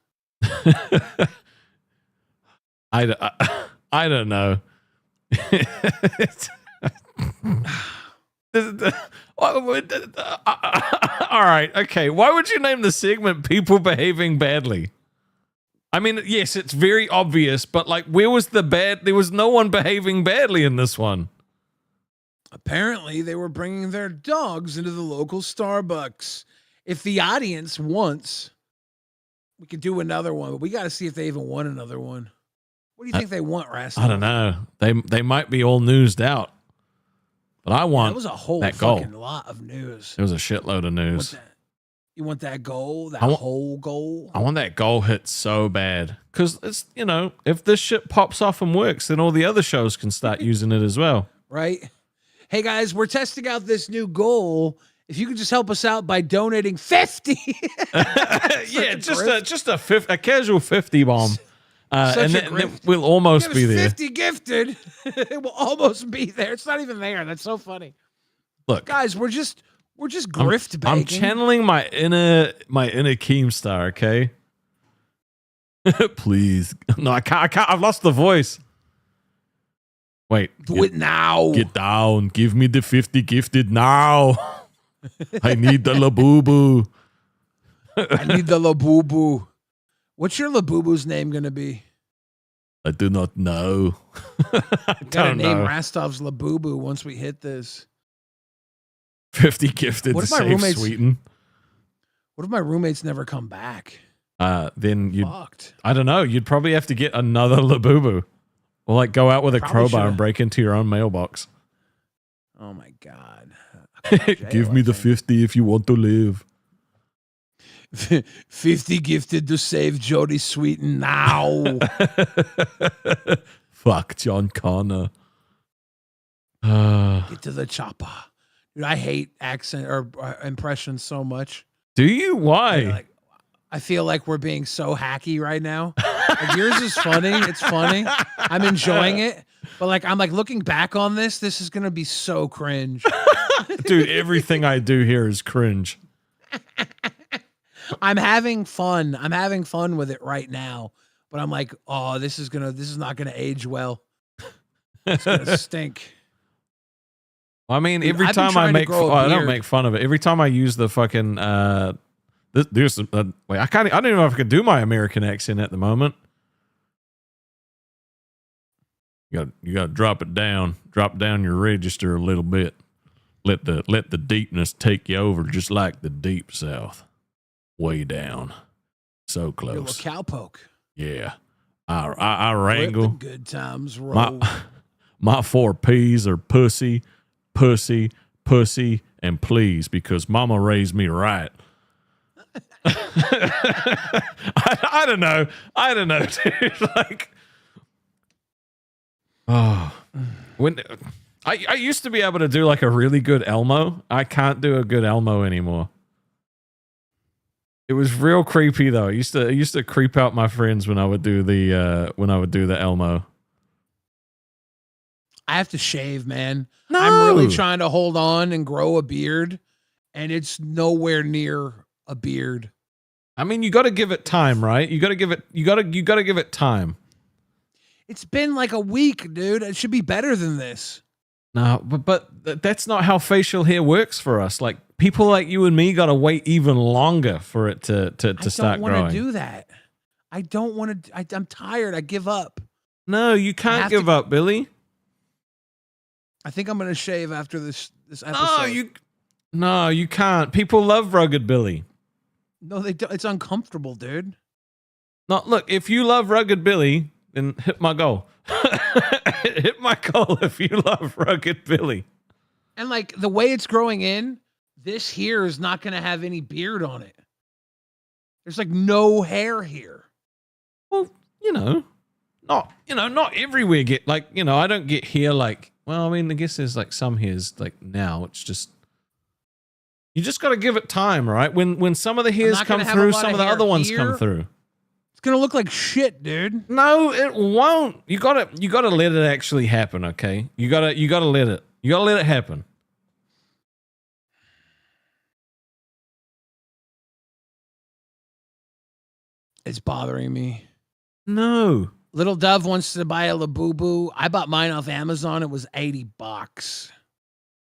I don't know. All right, okay. Why would you name the segment People Behaving Badly? I mean, yes, it's very obvious, but like, where was the bad? There was no one behaving badly in this one. Apparently, they were bringing their dogs into the local Starbucks. If the audience wants, we could do another one, but we got to see if they even want another one. What do you think they want, Rascal? I don't know. They might be all newsed out, but I want that was a whole that fucking goal. lot of news. It was a shitload of news. You want that goal? That whole goal? I want that goal hit so bad. Because it's, you know, if this shit pops off and works, then all the other shows can start using it as well. Right? Hey guys, we're testing out this new goal. If you could just help us out by donating 50. Yeah, just a casual 50 bomb. And then we'll almost be there. 50 gifted. It will almost be there. It's not even there. That's so funny. Look, guys, we're just grift baking. I'm channeling my inner Keemstar, okay? Please. No, I can't. I've lost the voice. Wait. Do it now. Get down. Give me the 50 gifted now. I need the labubu. I need the labubu. What's your labubu's name going to be? I do not know. I Gotta name Rastov's labubu once we hit this. 50 gifted to save Sweden. What if my roommates never come back? Then you'd, I don't know, you'd probably have to get another labubu. Or like go out with a crowbar and break into your own mailbox. Oh my God. Give me the 50 if you want to live. 50 gifted to save Jody Sweeten now. Fuck John Connor. Get to the chopper. Dude, I hate accent or impressions so much. Do you? Why? I feel like we're being so hacky right now. Like yours is funny. It's funny. I'm enjoying it. But like I'm like looking back on this is gonna be so cringe. Dude, everything I do here is cringe. I'm having fun. I'm having fun with it right now. But I'm like, oh, this is not gonna age well. It's gonna stink. I mean, every time I make I don't make fun of it. Every time I use the fucking there's some wait, I don't even know if I can do my American accent at the moment. You got to drop it down. Drop down your register a little bit. Let the deepness take you over, just like the deep south. Way down. So close. You're a cowpoke. Yeah. I wrangle. Let the good times roll. My 4 P's are pussy, pussy, pussy, and please, because mama raised me right. I don't know. I don't know, dude. Like, oh, when I used to be able to do like a really good Elmo. I can't do a good Elmo anymore. It was real creepy though. It used to creep out my friends when I would do the Elmo. I have to shave, man. No. I'm really trying to hold on and grow a beard, and it's nowhere near a beard. I mean, you got to give it time, right? You got to give it time. It's been like a week, dude. It should be better than this. No, but that's not how facial hair works for us. Like people like you and me got to wait even longer for it to start growing. I don't want to do that. I don't want to. I'm tired. I give up. No, you can't give up, Billy. I think I'm gonna shave after this episode. No, you can't. People love rugged Billy. No, they don't. It's uncomfortable, dude. No, look. If you love rugged Billy, then hit my goal. Hit my goal if you love rugged Billy. And like the way it's growing in, this here is not gonna have any beard on it. There's like no hair here. Well, not everywhere get like, I don't get hair like, well, I mean, I guess there's like some hairs like now. It's just, you just got to give it time, right? When some of the hairs come through, some of the other ones come through. It's gonna look like shit, dude. No, it won't. You gotta let it actually happen, okay? You gotta let it happen. It's bothering me. No. Little Dove wants to buy a labubu. I bought mine off Amazon. It was $80.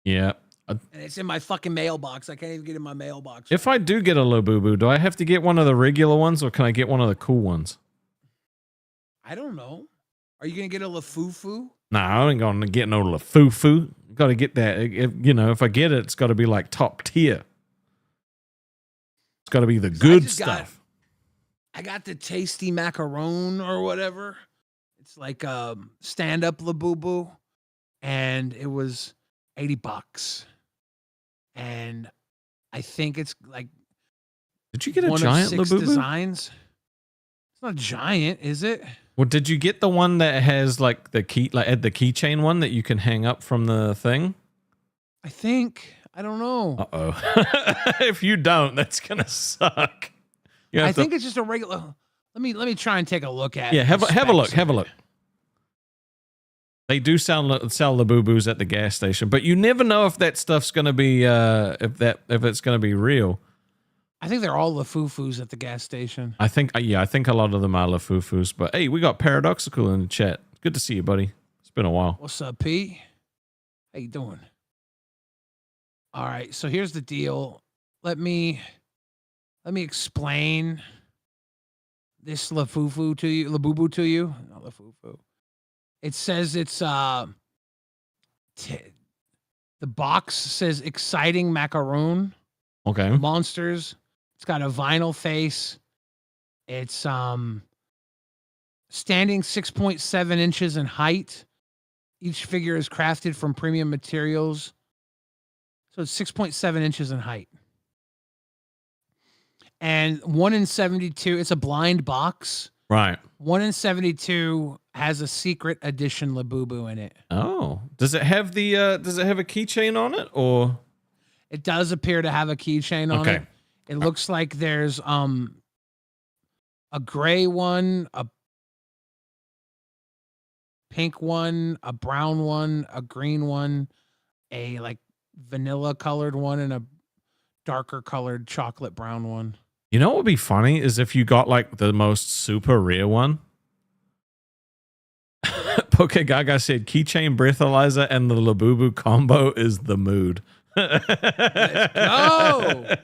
Yeah. And it's in my fucking mailbox. I can't even get it in my mailbox. If I do get a labubu, do I have to get one of the regular ones or can I get one of the cool ones? I don't know. Are you gonna get a lafufu? No, I ain't gonna get no lafufu. Got to get that. If I get it, it's got to be like top tier. It's got to be the good stuff. I got the tasty macaron or whatever. It's like stand-up labubu, and it was $80. And I think it's like, did you get a one giant of 6 labubu? designs. It's not giant, is it? Well, did you get the one that has like the keychain one that you can hang up from the thing? I think. I don't know. Uh-oh. If you don't, that's gonna suck. I think it's just a regular. Let me try and take a look at. Yeah, have a look. Have a look. They do sell labubus at the gas station, but you never know if that stuff's gonna be if it's gonna be real. I think they're all lafufus at the gas station. I think a lot of them are lafufus. But hey, we got Paradoxical in the chat. Good to see you, buddy. It's been a while. What's up, P? How you doing? All right, so here's the deal. Let me explain this labubu to you. Not lafufu. It says it's the box says exciting macaroon. Okay. Monsters. It's got a vinyl face. It's standing 6.7 inches in height. Each figure is crafted from premium materials. So it's 6.7 inches in height. And 1 in 72, it's a blind box. Right. 1 in 72 has a secret edition labubu in it. Oh. Does it have a keychain on it or? It does appear to have a keychain on it. It looks like there's a gray one, a pink one, a brown one, a green one, a like vanilla colored one, and a darker colored chocolate brown one. You know what would be funny is if you got like the most super rare one. Poke Gaga said keychain breathalyzer and the labubu combo is the mood. Let's go.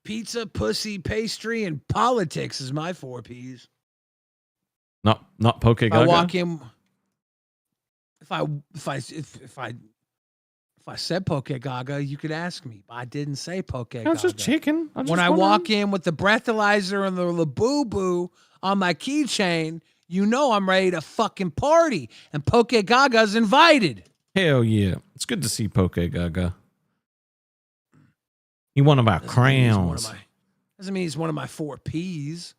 Pizza, pussy, pastry, and politics is my 4 Ps. Not Poke Gaga. I walk in. If I said Poke Gaga, you could ask me, but I didn't say Poke Gaga. I was just checking. When I walk in with the breathalyzer and the labubu on my keychain, you know I'm ready to fucking party, and Poke Gaga's invited. Hell yeah. It's good to see Poke Gaga. He one of our crowns. Doesn't mean he's one of my 4 Ps.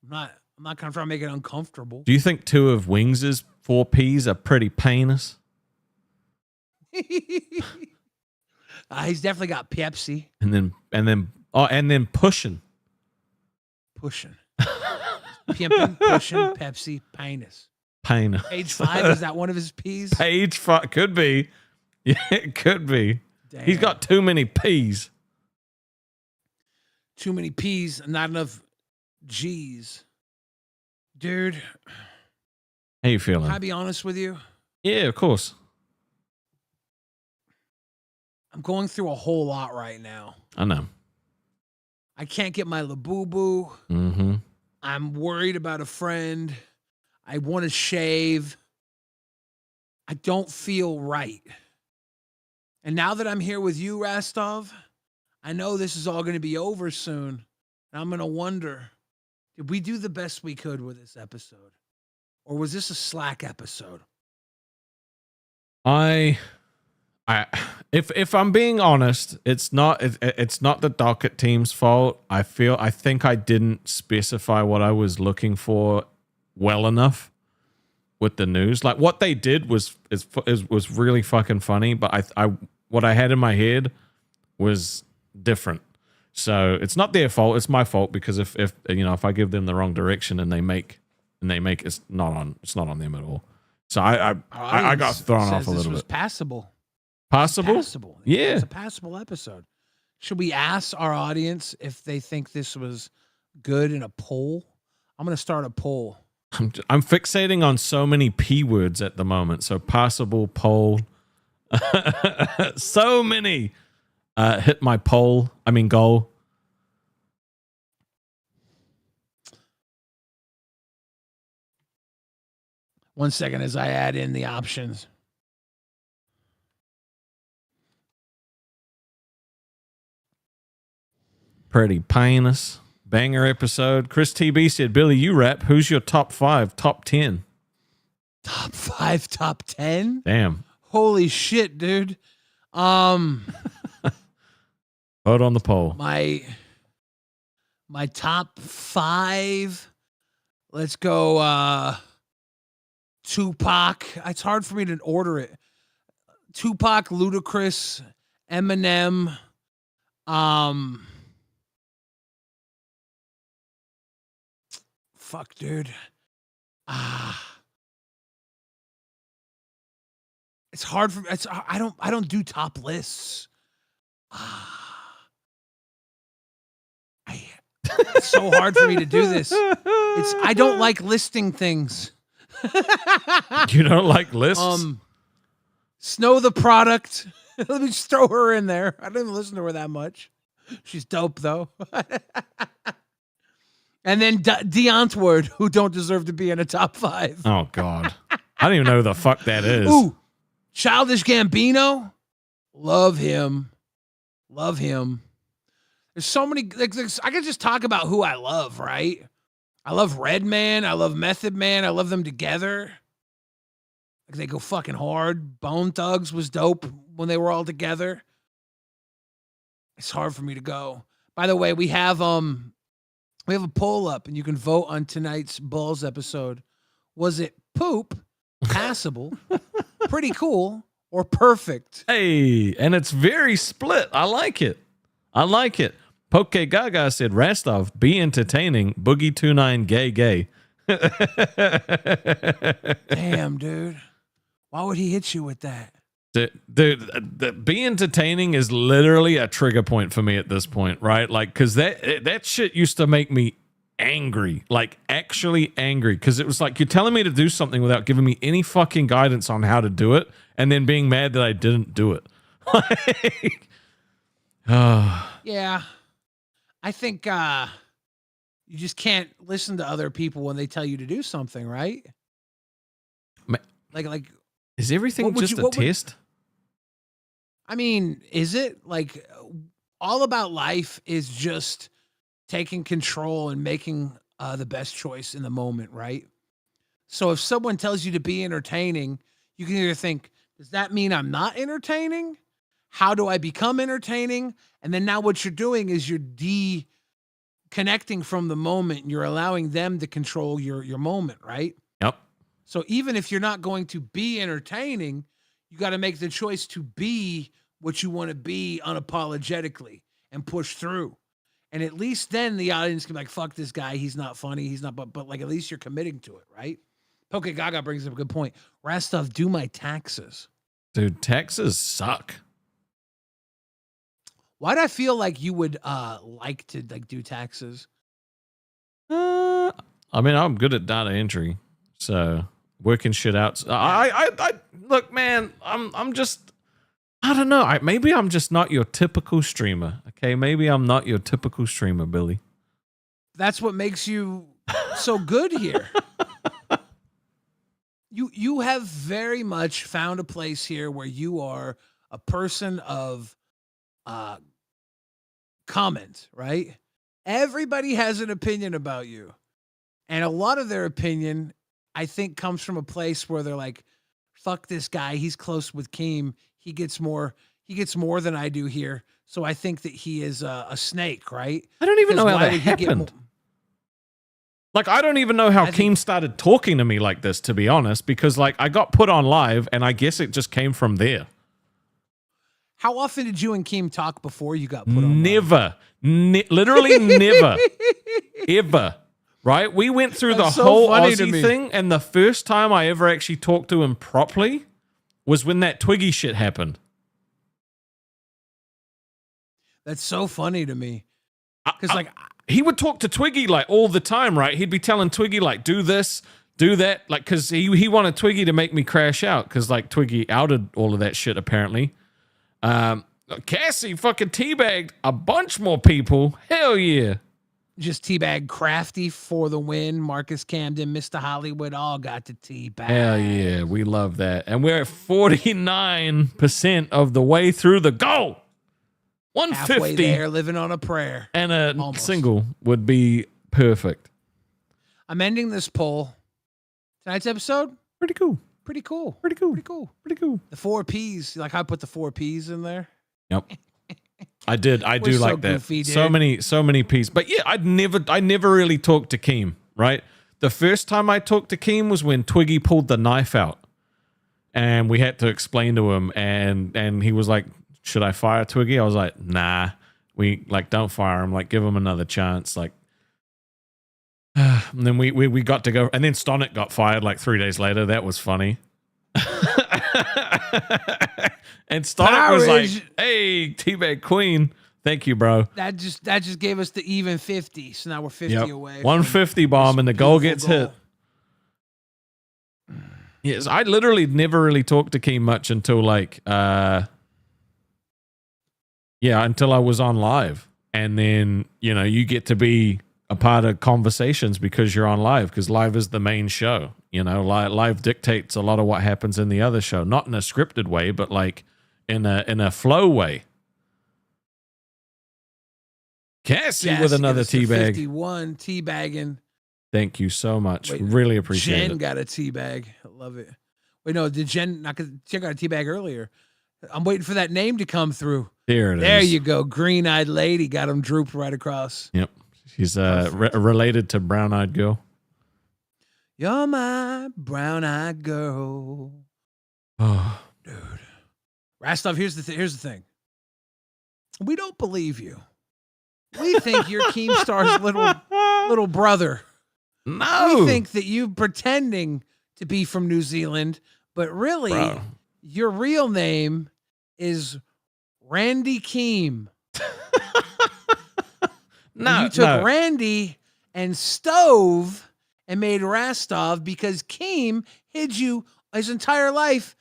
I'm not gonna try to make it uncomfortable. Do you think 2 of Wings' 4 Ps are pretty penis? He's definitely got Pepsi. And then pushing. pushing. Pimping, pushing, Pepsi, penis. Pain. Page 5, is that one of his P's? Page 5 could be. Yeah, it could be. Damn. He's got too many P's. Too many P's, not enough G's. Dude. How you feeling? Can I be honest with you? Yeah, of course. I'm going through a whole lot right now. I know. I can't get my labubu. Mm-hmm. I'm worried about a friend. I want to shave. I don't feel right. And now that I'm here with you, Rastov, I know this is all going to be over soon. And I'm going to wonder, did we do the best we could with this episode? Or was this a slack episode? If I'm being honest, it's not the docket team's fault. I think I didn't specify what I was looking for well enough with the news. Like what they did was really fucking funny, but I what I had in my head was different. So it's not their fault, it's my fault, because if I give them the wrong direction and they make it's not on them at all. So I got thrown off a little bit. This was passable. Passable? Passable. Yeah. It's a passable episode. Should we ask our audience if they think this was good in a poll? I'm going to start a poll. I'm fixating on so many P words at the moment. So possible, poll. So many. Hit my goal. 1 second as I add in the options. Pretty painless. Banger episode. Chris TB said, Billy, you rap. Who's your top 5, top 10? Top 5, top 10? Damn. Holy shit, dude. Vote on the poll. My top 5. Let's go Tupac. It's hard for me to order it. Tupac, Ludacris, Eminem, fuck, dude. It's hard for I don't do top lists. It's so hard for me to do this. I don't like listing things. You don't like lists? Snow the Product. Let me just throw her in there. I didn't listen to her that much. She's dope though. And then Deontward, who don't deserve to be in a top 5. Oh God, I don't even know who the fuck that is. Ooh, Childish Gambino. Love him. Love him. There's so many. I could just talk about who I love, right? I love Redman. I love Method Man. I love them together. Like they go fucking hard. Bone Thugs was dope when they were all together. It's hard for me to go. By the way, we have a poll up, and you can vote on tonight's Balls episode. Was it poop, passable, pretty cool, or perfect? Hey, and it's very split. I like it. Poke Gaga said, Rastov, be entertaining. Boogie 29 gay. Damn, dude. Why would he hit you with that? Dude, be entertaining is literally a trigger point for me at this point, right? Like, because that shit used to make me angry, like actually angry, because it was like you're telling me to do something without giving me any fucking guidance on how to do it, and then being mad that I didn't do it. Yeah. I think you just can't listen to other people when they tell you to do something, right? Like is everything just a test? I mean, is it? Like, all about life is just taking control and making the best choice in the moment, right? So if someone tells you to be entertaining, you can either think, does that mean I'm not entertaining? How do I become entertaining? And then now what you're doing is you're connecting from the moment, and you're allowing them to control your moment, right? Yep. So even if you're not going to be entertaining, you got to make the choice to be what you want to be unapologetically and push through. And at least then the audience can be like, fuck this guy. He's not funny. He's not, but like, at least you're committing to it, right? Poke Gaga brings up a good point. Rastov, do my taxes. Dude, taxes suck. Why do I feel like you would like to like do taxes? I mean, I'm good at data entry, so working shit out. I look, man. I'm just, I don't know. Maybe I'm just not your typical streamer. Okay, maybe I'm not your typical streamer, Billy. That's what makes you so good here. You have very much found a place here where you are a person of comment, right? Everybody has an opinion about you. And a lot of their opinion, I think, comes from a place where they're like, fuck this guy. He's close with Keem. He gets more than I do here. So I think that he is a snake, right? I don't even know how that happened. Like, I don't even know how Keem started talking to me like this, to be honest, because like I got put on live and I guess it just came from there. How often did you and Keem talk before you got put on? Never. Literally never. Ever. Right? We went through the whole Aussie thing, and the first time I ever actually talked to him properly was when that Twiggy shit happened. That's so funny to me. Because like he would talk to Twiggy like all the time, right? He'd be telling Twiggy like, do this, do that. Like, because he wanted Twiggy to make me crash out because like Twiggy outed all of that shit apparently. Cassie fucking teabagged a bunch more people. Hell yeah. Just teabag Crafty for the win. Marcus Camden, Mr. Hollywood, all got to teabag. Hell yeah, we love that. And we're at 49% of the way through the goal. 150. Halfway there, living on a prayer. And a single would be perfect. I'm ending this poll. Tonight's episode? Pretty cool. Pretty cool. Pretty cool. Pretty cool. Pretty cool. The 4 Ps. Like how I put the 4 Ps in there? Yep. I did. I do so like that. Goofy, so many P's. But yeah, I never really talked to Keem, right? The first time I talked to Keem was when Twiggy pulled the knife out. And we had to explain to him and he was like, should I fire Twiggy? I was like, nah. We like don't fire him, like give him another chance. Like and then we got to go, and then Stonic got fired like 3 days later. That was funny. And Stonic was like, hey, Teabag Queen. Thank you, bro. That just gave us the even 50. So now we're 50 away. 150 bomb and the goal gets hit. Yes, I literally never really talked to Keem much until like until I was on live. And then, you know, you get to be a part of conversations because you're on live, because live is the main show. You know, live dictates a lot of what happens in the other show, not in a scripted way, but like in a flow way. Cassie with another teabag. 51 teabagging. Thank you so much. Really appreciate it. Jen got a teabag. I love it. Wait, no, did Jen got a teabag earlier? I'm waiting for that name to come through. There you go. Green-eyed lady got him drooped right across. Yep. She's related to Brown Eyed Girl. You're my brown-eyed girl. Oh, dude. Rastov, here's the thing. We don't believe you. We think you're Keemstar's little brother. No. We think that you pretending to be from New Zealand, but really your real name is Randy Keem. No, and you took Randy and Stove and made Rastov because Keem hid you his entire life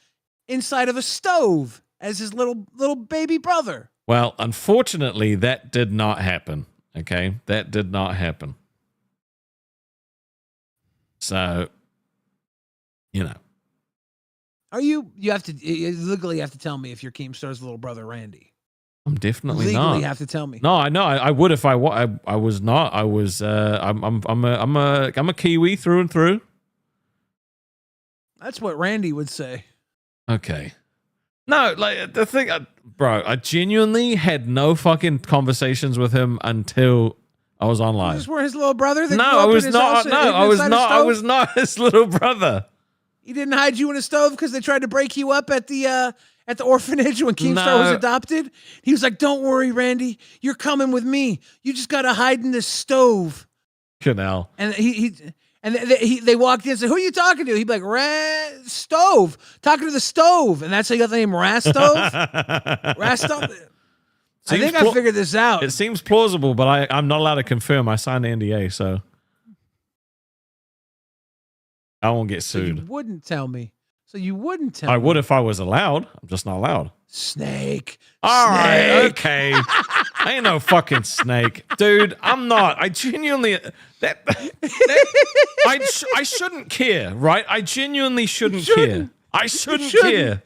inside of a stove as his little baby brother. Well, unfortunately, that did not happen. Okay, that did not happen. So, you know, you legally have to tell me if you're Keemstar's little brother Randy. I'm definitely legally not. Legally have to tell me. No, I know. I would if I was not. I was. I'm a Kiwi through and through. That's what Randy would say. Okay. No, like the thing, bro. I genuinely had no fucking conversations with him until I was on live. You just were his little brother. That No, I was not. No, I was not. I was not his little brother. He didn't hide you in a stove because they tried to break you up at the at the orphanage when Keemstar was No. adopted? He was like, "Don't worry, Randy, you're coming with me. You just gotta hide in this stove." Canal. And they walked in and said, "Who are you talking to?" He'd be like, "Stove, talking to the stove," and that's how you got the name Rastove. Rastove. I think I figured this out. It seems plausible, but I'm not allowed to confirm. I signed the NDA, so I won't get sued. So you wouldn't tell me. So you wouldn't tell me. I would if I was allowed. I'm just not allowed. Snake. All right, okay. I ain't no fucking snake, dude. I'm not. I genuinely I shouldn't care, right? I genuinely shouldn't care. I shouldn't care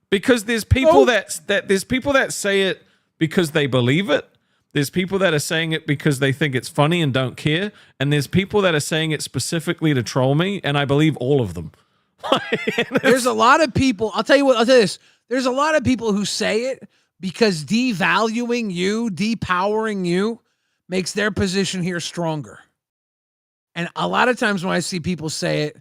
because there's people there's people that say it because they believe it. There's people that are saying it because they think it's funny and don't care, and there's people that are saying it specifically to troll me, and I believe all of them. There's a lot of people. I'll tell you this. There's a lot of people who say it because devaluing you, depowering you, makes their position here stronger. And a lot of times when I see people say it,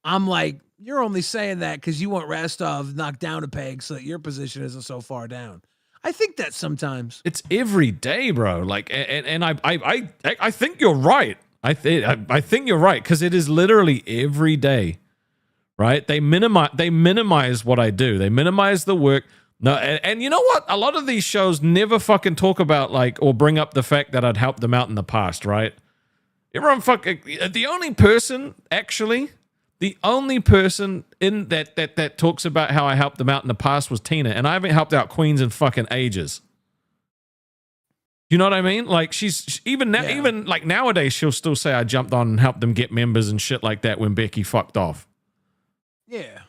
I'm like, you're only saying that because you want Rastov knocked down a peg so that your position isn't so far down. I think that sometimes. It's every day, bro. Like, and I think you're right. I think you're right because it is literally every day. Right? They minimize what I do. They minimize the work. No, and you know what? A lot of these shows never fucking talk about or bring up the fact that I'd helped them out in the past, right? Everyone the only person in that talks about how I helped them out in the past was Tina, and I haven't helped out Queens in fucking ages. You know what I mean? Like she's even like nowadays she'll still say I jumped on and helped them get members and shit like that when Becky fucked off. Yeah.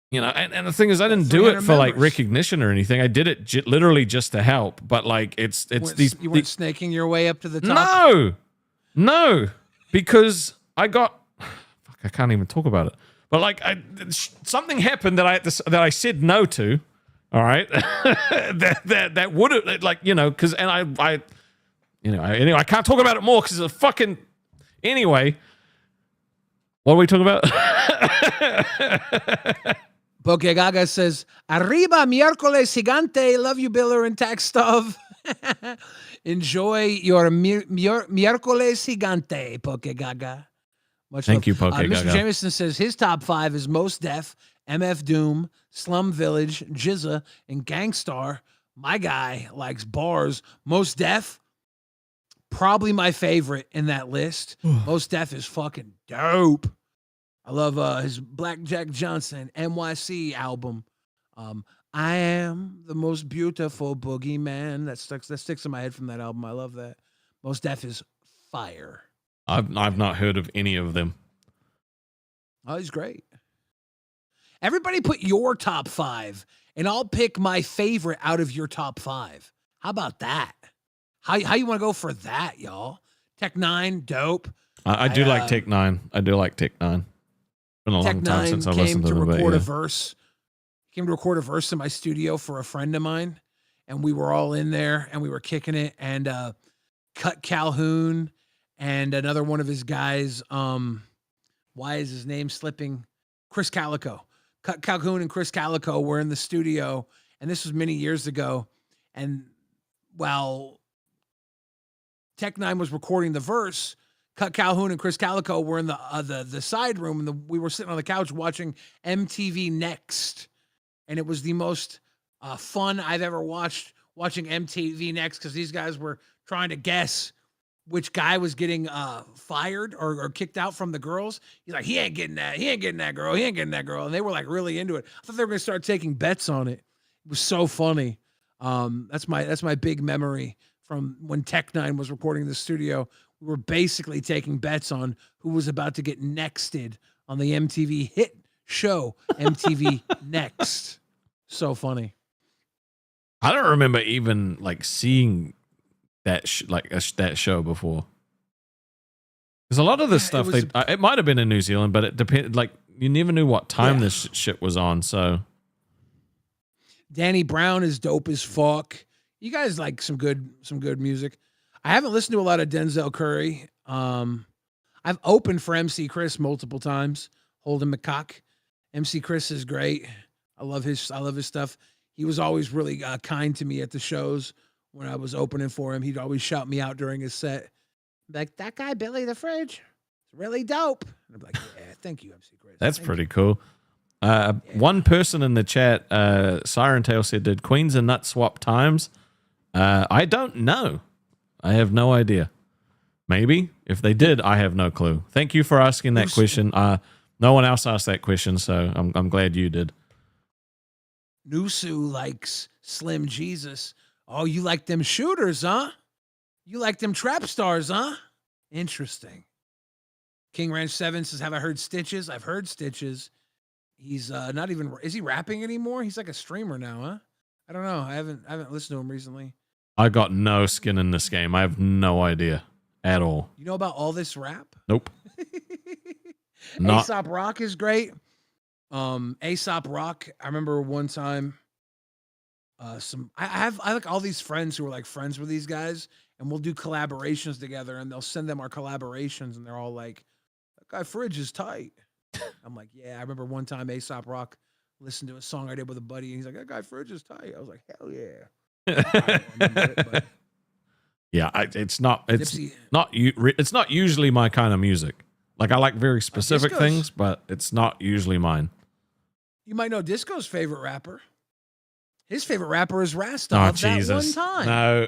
You know, and the thing is, I didn't do it for like recognition or anything. I did it literally just to help. But like, it's you weren't snaking your way up to the top. No, because I got. Fuck, I can't even talk about it. But like, something happened that I said no to. All right, that would have because I can't talk about it more because it's a fucking anyway. What are we talking about? Poke Gaga says, "Arriba miércoles gigante. Love you, Biller and Tax Stuff. Enjoy your miércoles gigante, Poke Gaga." Thank you, Poke Gaga. Mr. Jameson says his top 5 is Mos Def, MF Doom, Slum Village, Jizza, and Gangstar. My guy likes bars. Mos Def, probably my favorite in that list. Mos Def is fucking dope. I love his Blackjack Johnson NYC album. I am the most beautiful boogeyman. That sticks in my head from that album. I love that. Mos Def is fire. I've not heard of any of them. Oh, he's great. Everybody put your top 5, and I'll pick my favorite out of your top 5. How about that? How you want to go for that, y'all? Tech 9, dope. I do like Tech 9. I do like Tech 9. Been a long time since I listened to them. Came to record a verse in my studio for a friend of mine, and we were all in there and we were kicking it. And Cut Calhoun and another one of his guys. Why is his name slipping? Chris Calico. Cut Calhoun and Chris Calico were in the studio, and this was many years ago. And while Tech 9 was recording the verse, Cut Calhoun and Chris Calico were in the side room, and we were sitting on the couch watching MTV Next, and it was the most fun I've ever watched watching MTV Next because these guys were trying to guess which guy was getting fired or kicked out from the girls. He's like, he ain't getting that girl, and they were like really into it. I thought they were gonna start taking bets on it. It was so funny. That's my big memory from when Tech 9 was recording in the studio. We were basically taking bets on who was about to get nexted on the MTV hit show, MTV Next. So funny. I don't remember even like seeing that that show before. Because a lot of the stuff it might have been in New Zealand, but it depended. Like you never knew what time this shit was on. So Danny Brown is dope as fuck. You guys like some good music. I haven't listened to a lot of Denzel Curry. I've opened for MC Chris multiple times. Holden McCock. MC Chris is great. I love his stuff. He was always really kind to me at the shows when I was opening for him. He'd always shout me out during his set. Like, that guy, Billy the Fridge, is really dope. And I'd be like, yeah, thank you, MC Chris. That's pretty cool. One person in the chat, Siren Tail, said, did Queens and Nuts swap times? I don't know. I have no idea. Maybe. If they did, I have no clue. Thank you for asking that question. No one else asked that question, so I'm glad you did. Nusu likes Slim Jesus. Oh, you like them shooters, huh? You like them trap stars, huh? Interesting. King Ranch 7 says, have I heard Stitches? I've heard Stitches. He's not even, is he rapping anymore? He's like a streamer now, huh? I don't know. I haven't listened to him recently. I got no skin in this game. I have no idea at all. You know about all this rap? Nope. Aesop Rock is great. Aesop Rock, I remember one time I like all these friends who are like friends with these guys, and we'll do collaborations together, and they'll send them our collaborations, and they're all like, that guy Fridge is tight. I'm like, yeah. I remember one time Aesop Rock listened to a song I did with a buddy, and he's like, that guy Fridge is tight. I was like, hell yeah. It's not usually my kind of music. Like, I like very specific things, but it's not usually mine. You might know Disco's favorite rapper. His favorite rapper is Rastov. Oh, Jesus. That one time. No.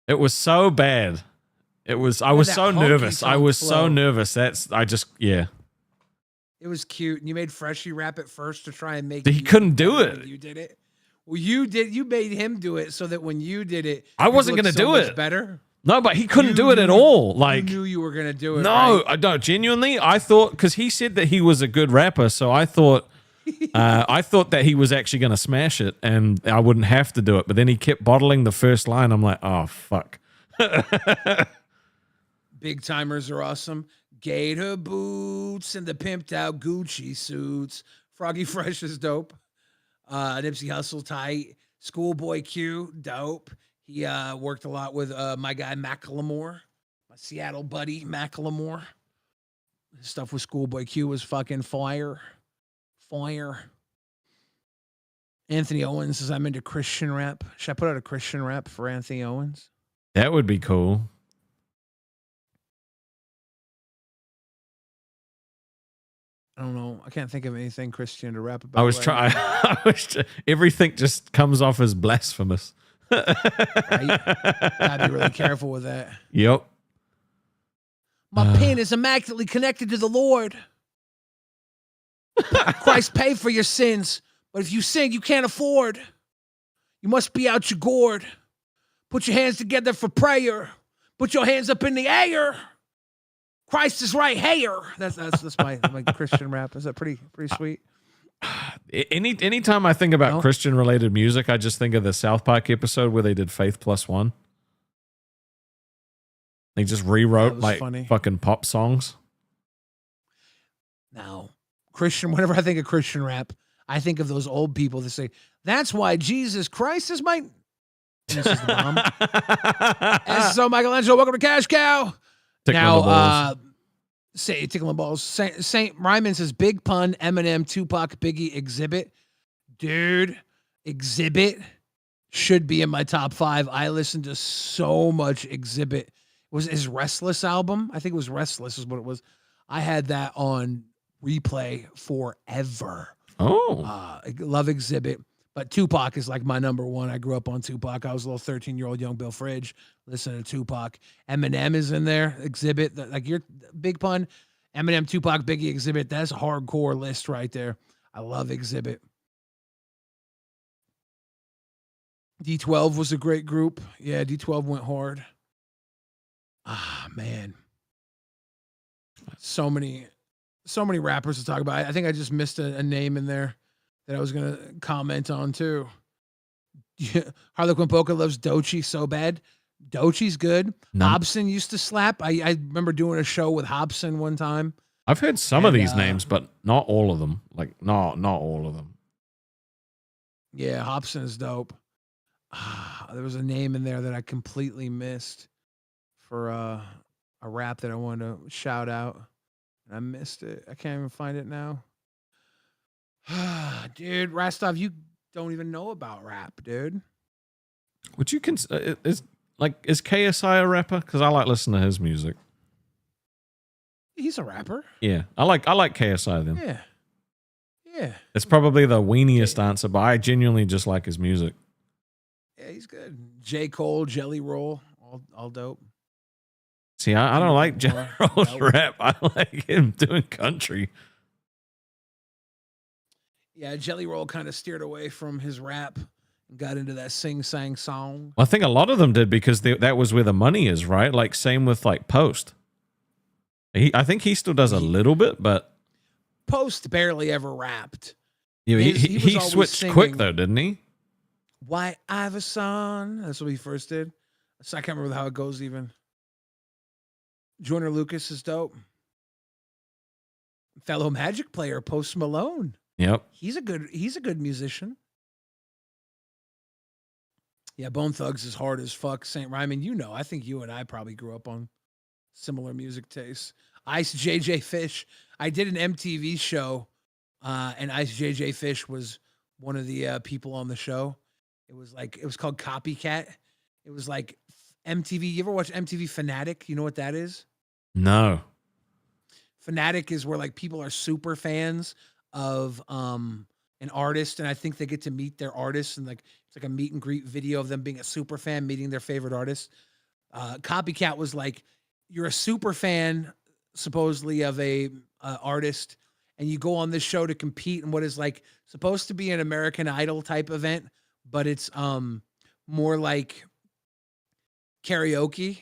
It was so bad. I was so nervous. I was so nervous. Yeah. It was cute. And you made Freshie rap it first to try and make He couldn't do it. You did it. Well, you made him do it so that when you did it, I wasn't going to do it. Better. No, but he couldn't do it at all. Like, you knew you were going to do it. No, right? I don't. Genuinely, I thought, because he said that he was a good rapper, so I thought that he was actually going to smash it, and I wouldn't have to do it. But then he kept bottling the first line. I'm like, oh fuck. Big timers are awesome. Gator boots and the pimped out Gucci suits. Froggy Fresh is dope. Nipsey Hussle tight. Schoolboy Q dope. He worked a lot with my guy Macklemore, my Seattle buddy Macklemore. His stuff with Schoolboy Q was fucking fire. Anthony Owens says, I'm into Christian rap. Should I put out a Christian rap for Anthony Owens? That would be cool. I don't know. I can't think of anything Christian to rap about. Everything just comes off as blasphemous. Right? Gotta be really careful with that. Yep. My pen is immaculately connected to the Lord. Christ paid for your sins, but if you sin, you can't afford. You must be out your gourd. Put your hands together for prayer. Put your hands up in the air. Christ is right here. That's my Christian rap. Is that pretty sweet? Anytime I think about Christian related music, I just think of the South Park episode where they did Faith Plus One. They just rewrote like fucking pop songs. Now, Christian, whenever I think of Christian rap, I think of those old people that say, that's why Jesus Christ is my... This is the bomb. And so, Michelangelo, welcome to Cash Cow. Tickling balls. Saint Ryman says, Big Pun, Eminem, Tupac, Biggie, Exhibit. Dude, Exhibit should be in my top 5. I listened to so much Exhibit. It was his Restless album. I think it was Restless is what it was. I had that on replay forever. Oh. I love Exhibit. But Tupac is like my number one. I grew up on Tupac. I was a little 13-year-old young Bill Fridge listening to Tupac. Eminem is in there. Exhibit. Like your Big Pun. Eminem, Tupac, Biggie, Exhibit. That's a hardcore list right there. I love Exhibit. D12 was a great group. Yeah, D12 went hard. Ah, man. So many rappers to talk about. I think I just missed a name in there that I was going to comment on too. Harlequin Polka loves Doechii so bad. Doechie's good. Hobson used to slap. I remember doing a show with Hobson one time. I've heard some of these names, but not all of them. Like, not all of them. Yeah, Hobson is dope. There was a name in there that I completely missed for a rap that I wanted to shout out. And I missed it. I can't even find it now. Dude, Rastov, you don't even know about rap, dude. Would you consider is KSI a rapper? Because I like listening to his music. He's a rapper. Yeah, I like KSI then. Yeah. Yeah. It's probably the weeniest answer, but I genuinely just like his music. Yeah, he's good. J. Cole, Jelly Roll, all dope. See, I don't like General's rap. I like him doing country. Yeah, Jelly Roll kind of steered away from his rap and got into that sing-sang song. Well, I think a lot of them did because that was where the money is, right? Like same with like Post. I think he still does a little bit, but Post barely ever rapped. yeah, He was he always switched singing, quick though, didn't he? White Iverson. That's what he first did. So I can't remember how it goes even. Joyner Lucas is dope. Fellow Magic player, Post Malone. Yep. He's a good musician. Yeah, Bone Thugs is hard as fuck. St. Ryman, I think you and I probably grew up on similar music tastes. Ice JJ Fish. I did an MTV show, and Ice JJ Fish was one of the people on the show. It was called Copycat. It was like MTV. You ever watch MTV Fanatic? You know what that is? No. Fanatic is where like people are super fans of an artist, and I think they get to meet their artists, and like it's like a meet and greet video of them being a super fan meeting their favorite artist. Copycat was like you're a super fan supposedly of a artist, and you go on this show to compete in what is like supposed to be an American Idol type event, but it's more like karaoke.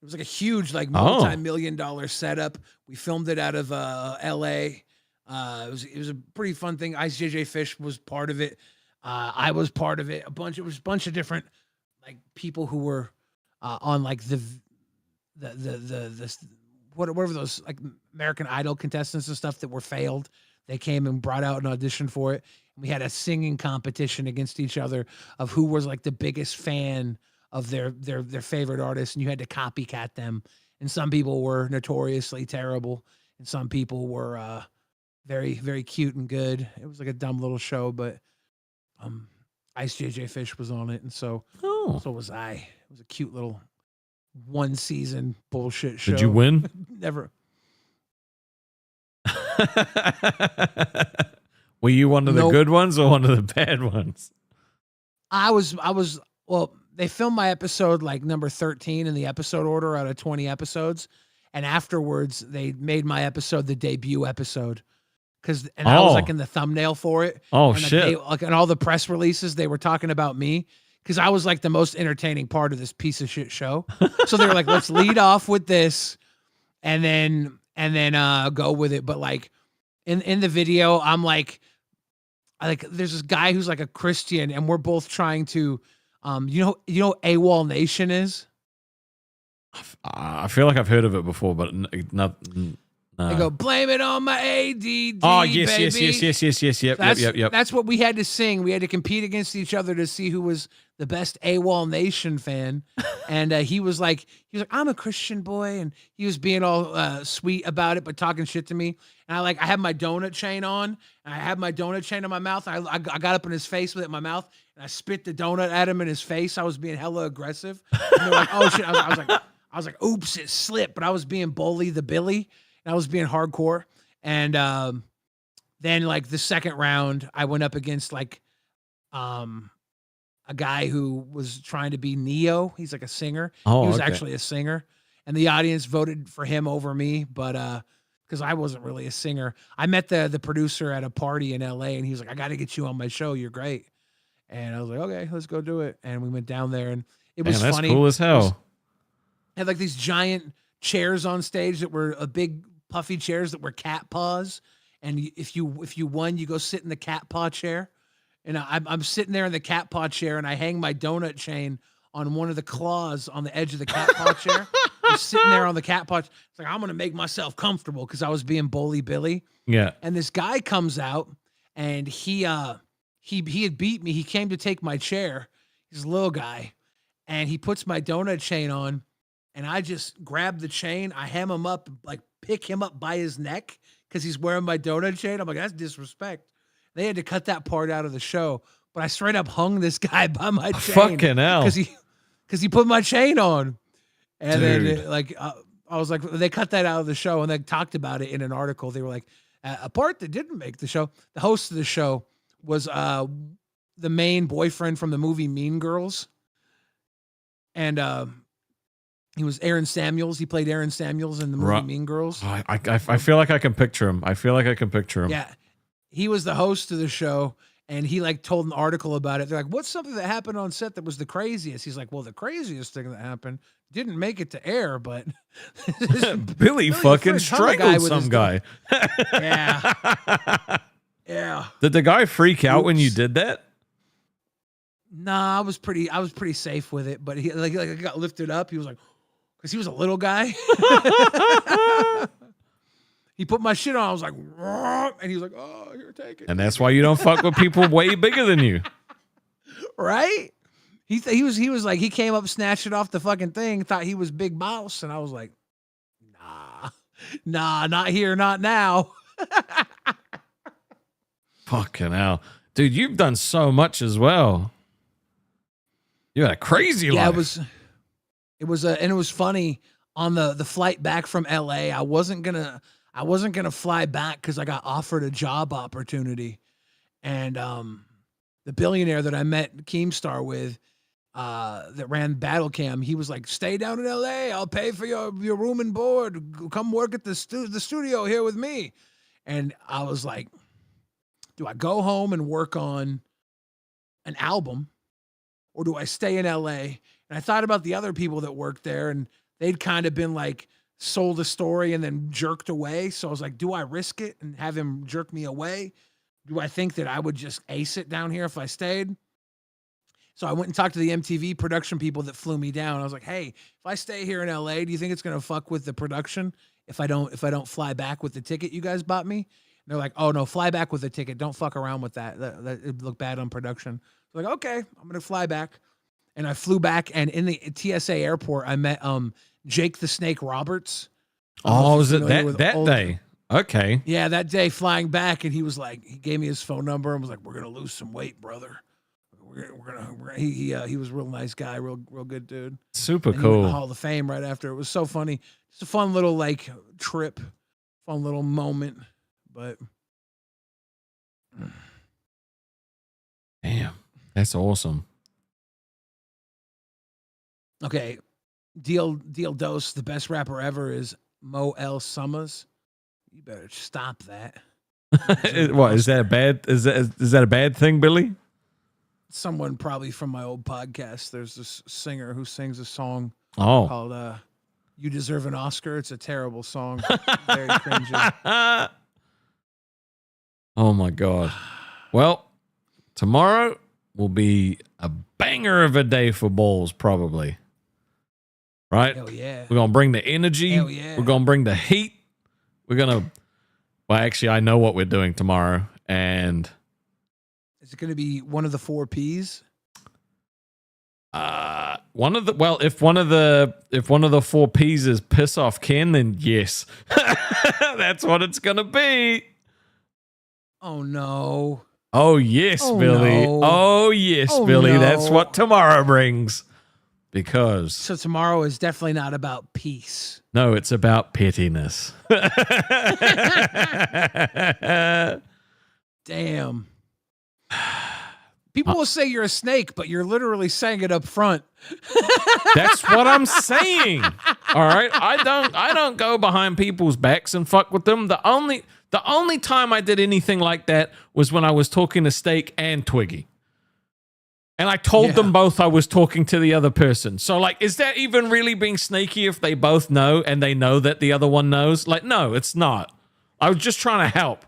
It was like a huge, like multi-million-dollar setup. We filmed it out of L.A. It was a pretty fun thing. Ice JJ Fish was part of it. I was part of it. It was a bunch of different like people who were on like the whatever those like American Idol contestants and stuff that were failed. They came and brought out an audition for it. And we had a singing competition against each other of who was like the biggest fan of their favorite artist, and you had to copycat them. And some people were notoriously terrible, and some people were very, very cute and good. It was like a dumb little show, but Ice JJ Fish was on it, and so was I. It was a cute little one season bullshit show. Did you win? Never. Were you one of the good ones or one of the bad ones? I was well, they filmed my episode like number 13 in the episode order out of 20 episodes. And afterwards they made my episode the debut episode. I was like in the thumbnail for it. Oh, and shit. In all the press releases, they were talking about me because I was like the most entertaining part of this piece of shit show. So they were like, let's lead off with this and then go with it. But like in the video, I'm like, there's this guy who's like a Christian, and we're both trying to, you know what AWOL Nation is? I feel like I've heard of it before, but not. They go, blame it on my ADD. Oh, yes, baby. yes. Yep. That's what we had to sing. We had to compete against each other to see who was the best AWOL Nation fan. And he was like, I'm a Christian boy, and he was being all sweet about it, but talking shit to me. And I had my donut chain on, and I had my donut chain in my mouth. I got up in his face with it in my mouth, and I spit the donut at him in his face. I was being hella aggressive. And they were like, oh shit. I was like, oops, it slipped. But I was being Bully the Billy. And I was being hardcore. And then like the second round, I went up against like a guy who was trying to be Neo. He's like a singer. He was actually a singer. And the audience voted for him over me, but because I wasn't really a singer. I met the producer at a party in LA, and he was like, I got to get you on my show. You're great. And I was like, okay, let's go do it. And we went down there, and it was funny. That's cool as hell. Had like these giant chairs on stage that were big puffy chairs that were cat paws, and if you won, you go sit in the cat paw chair. And I'm sitting there in the cat paw chair, and I hang my donut chain on one of the claws on the edge of the cat paw chair. I'm sitting there on the cat paw. It's like, I'm gonna make myself comfortable because I was being Bully Billy. Yeah. And this guy comes out, and he had beat me. He came to take my chair. He's a little guy, and he puts my donut chain on. And I just grab the chain, I hem him up, like pick him up by his neck because he's wearing my donut chain. I'm like, that's disrespect. They had to cut that part out of the show, but I straight up hung this guy by my chain. Fucking hell. Because he put my chain on. And Dude. then I was like, they cut that out of the show, and they talked about it in an article. They were like, a part that didn't make the show, the host of the show was the main boyfriend from the movie Mean Girls. And he was Aaron Samuels. He played Aaron Samuels in the movie Mean Girls. I feel like I can picture him. Yeah. He was the host of the show, and he like told an article about it. They're like, what's something that happened on set that was the craziest? He's like, well, the craziest thing that happened didn't make it to air, but Billy fucking strangled some guy. Yeah. Yeah. Did the guy freak out when you did that? Nah, I was pretty safe with it, but he like I got lifted up. He was like, because he was a little guy. He put my shit on. I was like, and he was like, oh, here, take it. And that's why you don't fuck with people way bigger than you. Right? He was like, he came up, snatched it off the fucking thing, thought he was Big Boss, and I was like, nah, not here, not now. Fucking hell. Dude, you've done so much as well. You had a crazy life. It was funny on the flight back from LA. I wasn't gonna fly back because I got offered a job opportunity, and the billionaire that I met KEEMSTAR with, that ran Battle Cam, he was like, "Stay down in LA. I'll pay for your room and board. Come work at the studio here with me." And I was like, "Do I go home and work on an album, or do I stay in LA?" And I thought about the other people that worked there, and they'd kind of been like sold a story and then jerked away. So I was like, do I risk it and have him jerk me away? Do I think that I would just ace it down here if I stayed? So I went and talked to the MTV production people that flew me down. I was like, hey, if I stay here in LA, do you think it's going to fuck with the production if I don't fly back with the ticket you guys bought me? And they're like, oh no, fly back with the ticket. Don't fuck around with that. That it'd look bad on production. So like, okay, I'm going to fly back. And I flew back, and in the TSA airport, I met Jake the Snake Roberts. Oh, was it that day? Okay. Yeah, that day flying back, and he was like, he gave me his phone number and was like, "We're gonna lose some weight, brother. He was a real nice guy, real good dude. Super and he went cool. to the Hall of Fame right after. It was so funny. It's a fun little like trip, fun little moment. But damn, that's awesome. Okay, Deal Dose, the best rapper ever is Mo L. Summers. You better stop that. What is that bad? Is that a bad thing, Billy? Someone probably from my old podcast. There's this singer who sings a song called "You Deserve an Oscar." It's a terrible song. Very cringy. Oh my god. Well, tomorrow will be a banger of a day for balls, probably. Right? Hell yeah. We're gonna bring the energy. Hell yeah. We're gonna bring the heat. Well, actually, I know what we're doing tomorrow, and is it going to be one of the 4 Ps? if one of the 4 Ps is piss off Ken, then yes, that's what it's gonna be. Oh no. Oh yes, Billy. No. Oh yes, Billy. No. That's what tomorrow brings. Because so tomorrow is definitely not about peace. No, it's about pettiness. Damn. People will say you're a snake, but you're literally saying it up front. That's what I'm saying. All right. I don't go behind people's backs and fuck with them. The only time I did anything like that was when I was talking to Steak and Twiggy. And I told them both I was talking to the other person. So, like, is that even really being sneaky if they both know and they know that the other one knows? Like, no, it's not. I was just trying to help.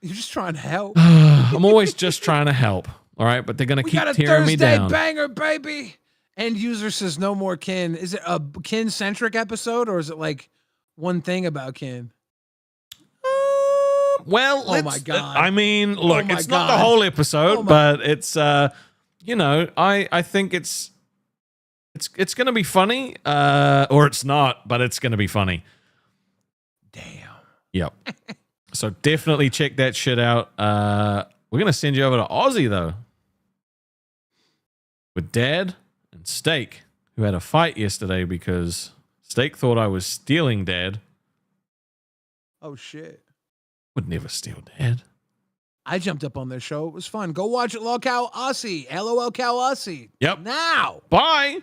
You're just trying to help. I'm always just trying to help. All right, but they're going to keep tearing me down. We got a Thursday banger, baby. End user says no more Ken. Is it a Ken-centric episode, or is it like one thing about Ken? Well, oh my God. I mean, look, it's not the whole episode, but it's I think it's going to be funny, or it's not, but it's going to be funny. Damn. Yep. So definitely check that shit out. We're going to send you over to Aussie, though, with Dad and Steak, who had a fight yesterday because Steak thought I was stealing Dad. Oh, shit. Would never steal Dad. I jumped up on their show. It was fun. Go watch it, LolcowUssie. LOL Cow Ussie. Yep. Now. Bye.